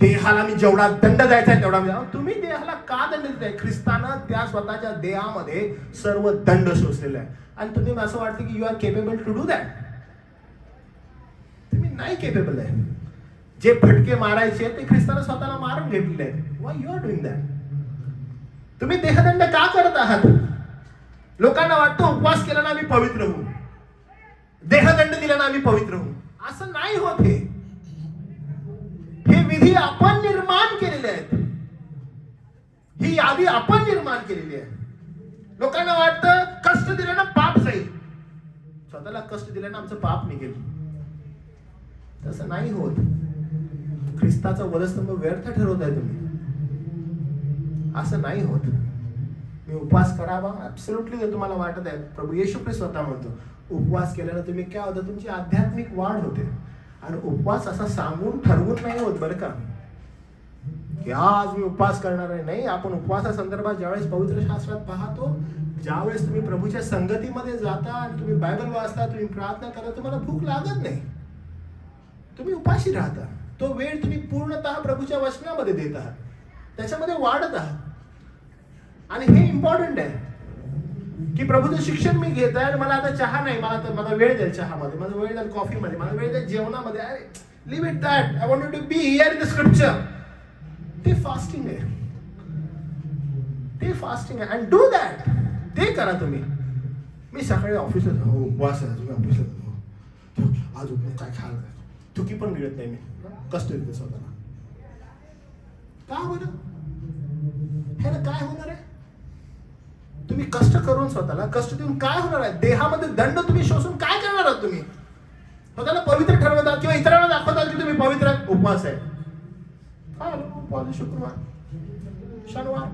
देहाला मी जेवढा दंड द्यायचा आहे तेवढा. तुम्ही देहाला का दंड देताय? ख्रिस्तानं त्या स्वतःच्या देहामध्ये सर्व दंड शोषलेला आहे आणि तुम्ही असं वाटतं की you are capable to do that. तुम्ही नाही केपेबल आहे. जे फटके मारायचे ते ख्रिस्तानं स्वतःला मारून घेतलेले आहेत. व्हाय यू आर डुईंग दॅट? तुम्ही देहदंड का करत आहात? लोकांना वाटतं उपवास केला ना आम्ही पवित्र होऊ, देहदंड दिला ना आम्ही पवित्र होऊ. असं नाही होत. हे विधी आपण निर्माण केलेले आहेत. ही यादी आपण निर्माण केलेली आहे. लोकांना वाटतं कष्ट दिल्यानं पाप जाईल, स्वतःला कष्ट दिल्यानं आमचं पाप निघेल. तसं नाही होत. ख्रिस्ताचा वधस्तंभ व्यर्थ ठरवताय तुम्ही. असं नाही होत. मी उपवास करावा ऍब्सोल्युटली जर तुम्हाला वाटत आहे, प्रभू येशू ख्रिस्त स्वतः म्हणतो उपवास केल्यानं तुम्ही काय होतं? तुमची आध्यात्मिक वाढ होते. आणि उपवास असा सांगून ठरवून नाही होत बरं का, की आज मी उपवास करणार आहे. नाही, आपण उपवासासंदर्भात ज्यावेळेस पवित्र शास्त्रात पाहतो, ज्यावेळेस तुम्ही प्रभूच्या संगतीमध्ये जाता आणि तुम्ही बायबल वाचता, तुम्ही प्रार्थना करा, तुम्हाला भूक लागत नाही, तुम्ही उपाशी राहता. तो वेळ तुम्ही पूर्णतः प्रभूच्या वचनामध्ये देत आहात, त्याच्यामध्ये वाढत आहात. आणि हे इम्पॉर्टंट आहे की प्रभूचं शिक्षण मी घेत आहे आणि मला आता चहा नाही, मला वेळ द्याल चहामध्ये, मला वेळ द्याल कॉफीमध्ये, मला वेळ द्याल जेवणामध्ये. अरे leave it that. I want to be here in the scripture. ते फास्टिंग आहे. ते फास्टिंग आहे. And do that. ते करा तुम्ही. मी सकाळी ऑफिसला जाऊ, उपवास आहे, तुम्ही ऑफिसला जाऊ, आज उपवास काय खायला चुकी पण मिळत नाही. मी कष्ट देते स्वतःला. का बरं? हे ना काय होणार आहे? तुम्ही कष्ट करून स्वतःला कष्ट देऊन काय होणार आहे? देहामध्ये दंड तुम्ही शोषून काय करणार आहात? तुम्ही स्वतःला पवित्र ठरवतात किंवा इतरांना दाखवतात की तुम्ही पवित्र उपवास आहे. उपवास शुक्रवार शनिवार.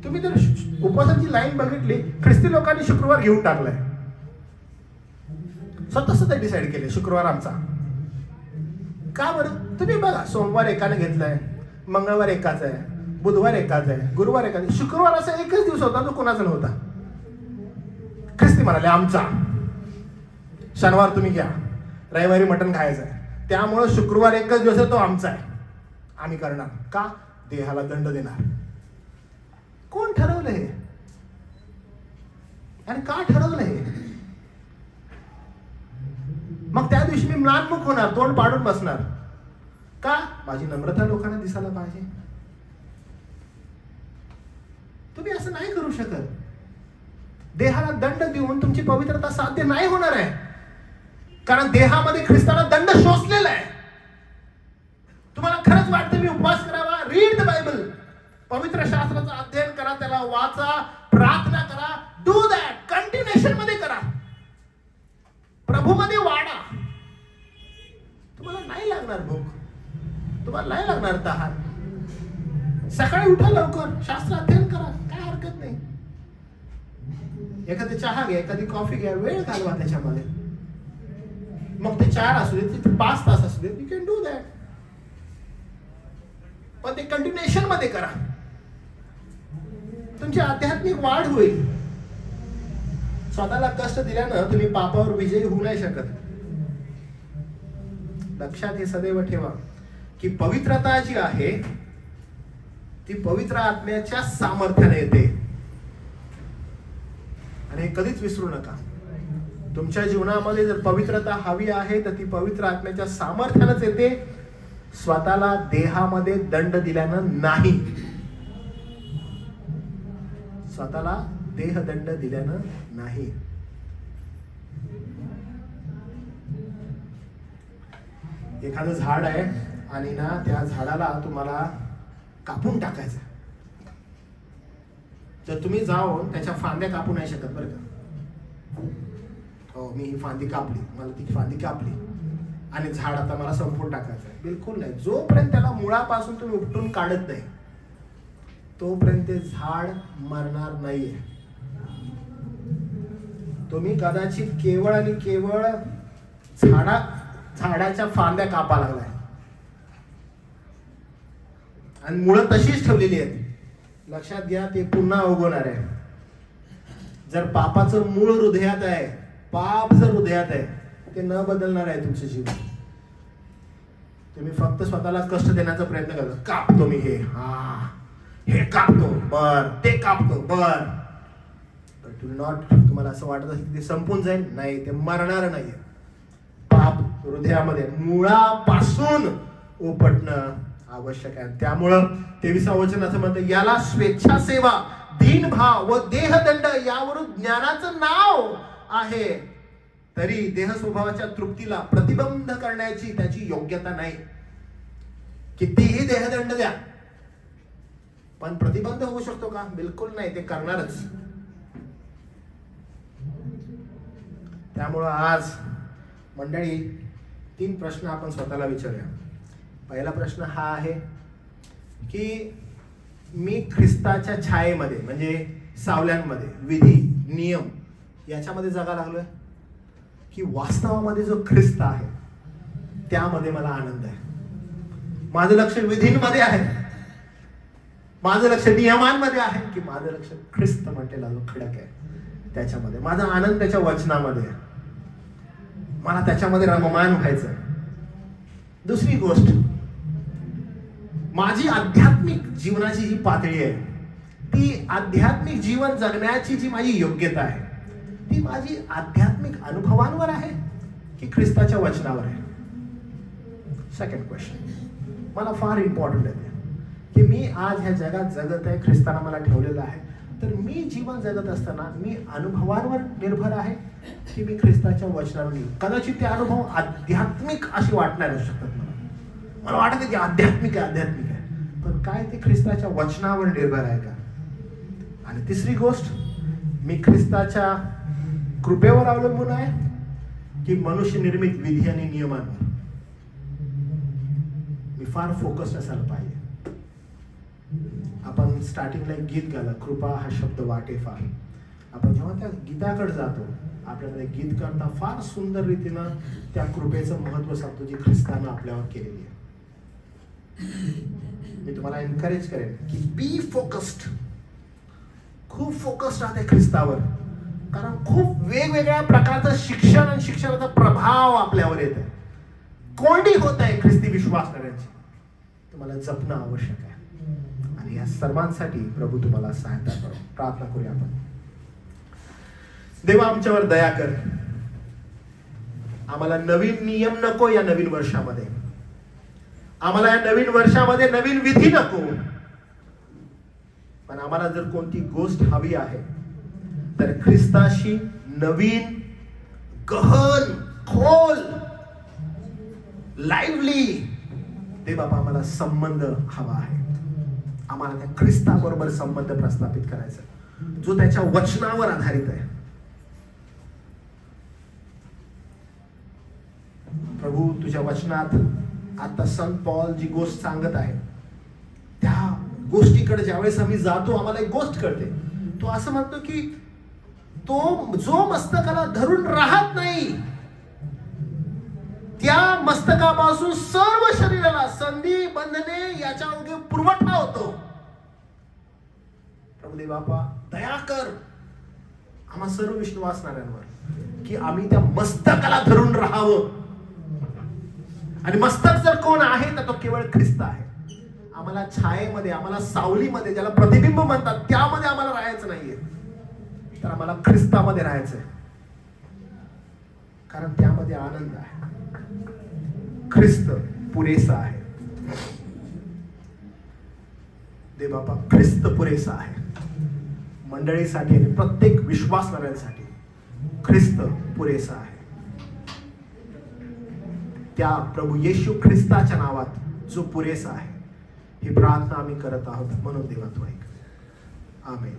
तुम्ही जर उपवासाची लाईन बघितली, ख्रिस्ती लोकांनी शुक्रवार घेऊन टाकलाय. स्वतः डिसाईड केले शुक्रवार आमचा. का बरं? तुम्ही बघा, सोमवार एकाने घेतलाय, मंगळवार एकाच आहे, बुधवार एकाच आहे, गुरुवार एकाच आहे. शुक्रवार असा एकच दिवस होता तो कोणाचा नव्हता. ख्रिस्ती म्हणाले आमचा. शनिवार तुम्ही घ्या, रविवारी मटण खायचं आहे, त्यामुळं शुक्रवार एकच दिवस आहे तो आमचा आहे, आम्ही करणार. का? देहाला दंड देणार. कोण ठरवलं हे? आणि का ठरवलं हे? मग त्या दिवशी मी म्लानमुख होणार, तोंड पाडून बसणार. का? माझी नम्रता लोकांना दिसायला पाहिजे. तुम्ही असं नाही करू शकत. देहाला दंड देऊन तुमची पवित्रता साध्य नाही होणार आहे, कारण देहामध्ये ख्रिस्ताला दंड शोषलेला आहे. तुम्हाला खरंच वाटतं मी उपवास करावा? Read the Bible. पवित्र शास्त्राचं अध्ययन करा, त्याला वाचा, प्रार्थना करा. Do that. कंटिन्युएशन मध्ये करा. प्रभूमध्ये वाढा. तुम्हाला नाही लागणार भूक, तुम्हाला नाही लागणार तहान. सकाळी उठा लवकर, शास्त्र अध्ययन करा, काय हरकत नाही. एखादी चहा घ्या, एखादी कॉफी घ्या, वेळ घालवा त्याच्यामध्ये. मग ते 4 असू दे, ते 5 तास असू दे, यू कॅन डू दॅट. पण ते कंटिन्युएशन मध्ये करा. तुमची आध्यात्मिक वाढ होईल. स्वतःला कष्ट दिल्यानं तुम्ही पापावर विजयी होऊ नाही शकत. लक्षात हे सदैव ठेवा की पवित्रता जी आहे ती पवित्र आत्म्याच्या सामर्थ्याने येते. आणि हे कधीच विसरू नका. तुमच्या जीवनामध्ये जर पवित्रता हवी आहे तर ती पवित्र आत्म्याच्या सामर्थ्यानेच येते, स्वतःला देहामध्ये दंड दिल्यानं नाही. स्वतःला देहदंड दिल्यानं नाही. एखादं झाड आहे आणि ना त्या झाडाला तुम्हाला कापून टाकायचं. जर तुम्ही जाऊन त्याच्या फांद्या कापू नाही शकत बरं का. हो, मी ही फांदी कापली, मला ती फांदी कापली आणि झाड आता मला संपून टाकायचं आहे, बिलकुल नाही. जोपर्यंत त्याला मुळापासून तुम्ही उपटून काढत नाही तोपर्यंत ते झाड मरणार नाहीये. तुम्ही कदाचित केवळ आणि केवळ झाडाच्या फांद्या कापा लागलाय आणि मुळं तशीच ठेवलेली आहेत. लक्षात घ्या, ते पुन्हा उगवणार आहे. जर पापाचं मूळ हृदयात आहे, पाप जर हृदयात आहे, ते न बदलणार आहे तुमचं जीवन. तुम्ही फक्त स्वतःला कष्ट देण्याचा प्रयत्न करता. कापतो मी हे कापतो बर, ते कापतो बर. तुम्हाला असं वाटत असेल की ते संपून जाईल, नाही, ते मरणार नाहीये. पाप हृदयामध्ये मुळापासून उपटणं आवश्यक आहे. त्यामुळं 23 वचन असं म्हणतं, याला स्वेच्छासेवा, दीनभाव व देहदंड यावरून ज्ञानाचं नाव आहे. तरी देह स्वभावाच्या तृप्तीला प्रतिबंध करण्याची त्याची योग्यता नाही. कितीही देहदंड द्या, पण प्रतिबंध होऊ शकतो का? बिलकुल नाही, ते करणारच. त्यामुळं आज मंडळी 3 प्रश्न आपण स्वतःला विचारूया. पहिला प्रश्न हा आहे की मी ख्रिस्ताच्या छायेमध्ये म्हणजे सावल्यांमध्ये, विधी नियम याच्यामध्ये जगा लागलोय, की वास्तवामध्ये जो ख्रिस्त आहे त्यामध्ये मला आनंद आहे? माझं लक्ष विधींमध्ये आहे, माझं लक्ष नियमांमध्ये आहे, की माझं लक्ष ख्रिस्त म्हटलेला जो खडक आहे त्याच्यामध्ये? माझा आनंद त्याच्या वचनामध्ये आहे, मला त्याच्यामध्ये रममान व्हायचं. दुसरी गोष्ट, माझी आध्यात्मिक जीवनाची जी पातळी आहे, ती आध्यात्मिक जीवन जगण्याची जी माझी योग्यता आहे, ती माझी आध्यात्मिक अनुभवांवर आहे की ख्रिस्ताच्या वचनावर आहे? सेकंड क्वेश्चन मला फार इम्पॉर्टंट आहे की मी आज ह्या जगात जगत आहे, ख्रिस्ताना मला ठेवलेलं आहे, तर मी जीवन जगत असताना मी अनुभवांवर निर्भर आहे की मी ख्रिस्ताच्या वचनावर? कदाचित ते अनुभव आध्यात्मिक अशी वाटणार असू शकतात. मला वाटतं की आध्यात्मिक आहे, पण काय ते ख्रिस्ताच्या वचनावर निर्भर आहे का? आणि तिसरी गोष्ट, मी ख्रिस्ताच्या कृपेवर अवलंबून आहे की मनुष्य निर्मित विधी आणि नियमांवर? मी फार फोकस्ड असायला पाहिजे. आपण स्टार्टिंगला एक गीत गालं, कृपा हा शब्द वाटे फार. आपण जेव्हा त्या गीताकडे जातो, आपल्याला ते गीत करता फार सुंदर रीतीनं त्या कृपेचं महत्व सांगतो जी ख्रिस्तानं आपल्यावर केलेली आहे. मी तुम्हाला एनकरेज करेन की बी फोकस्ड, खूप फोकस्ड राहते ख्रिस्तावर, कारण खूप वेगवेगळ्या प्रकारचं शिक्षण आणि शिक्षणाचा प्रभाव आपल्यावर येत आहे. कोंडी होत आहे ख्रिस्ती विश्वासणाऱ्यांची. तुम्हाला जपणं आवश्यक आहे आणि या सर्वांसाठी प्रभू तुम्हाला सहायता करो. प्रार्थना करूया आपण. देवा, आमच्यावर दया कर. आम्हाला नवीन नियम नको या नवीन वर्षामध्ये. आम्हाला या नवीन वर्षामध्ये नवीन विधी नको, पण आम्हाला जर कोणती गोष्ट हवी आहे तर ख्रिस्ताशी नवीन, गहन, खोल, लाईव्हली ते बाबा आम्हाला संबंध हवा आहे. आम्हाला त्या ख्रिस्ताबरोबर संबंध प्रस्थापित करायचा जो त्याच्या वचनावर आधारित आहे. प्रभू, तुझ्या वचनात आता संत पॉल जी गोष्ट सांगत आहे त्या गोष्टीकडे ज्यावेळेस आम्ही जातो, आम्हाला एक गोष्ट कळते. तो असं म्हणतो की तो जो मस्तकाला धरून राहत नाही त्या मस्तकापासून सर्व शरीराला संधी बंधने याच्या अवघे पुरवठा होतो. प्रभुदेव बापा, दया कर आम्हा सर्व विश्वासणाऱ्यांवर की आम्ही त्या मस्तकाला धरून राहावं. आणि मस्तक जर कोण आहे तर तो केवळ ख्रिस्त आहे. आम्हाला छायेमध्ये, आम्हाला सावलीमध्ये, ज्याला प्रतिबिंब म्हणतात, त्यामध्ये आम्हाला राहायचं नाहीये, तर आम्हाला ख्रिस्तामध्ये राहायचंय, कारण त्यामध्ये आनंद आहे. ख्रिस्त पुरेसा आहे. देव बापा, ख्रिस्त पुरेसा आहे मंडळीसाठी आणि प्रत्येक विश्वासणाऱ्यांसाठी. ख्रिस्त पुरेसा आहे. त्या प्रभू येशू ख्रिस्ताच्या नावात जो पुरेसा आहे, ही प्रार्थना आम्ही करत आहोत. म्हणून देवा तू ऐक. आमेन.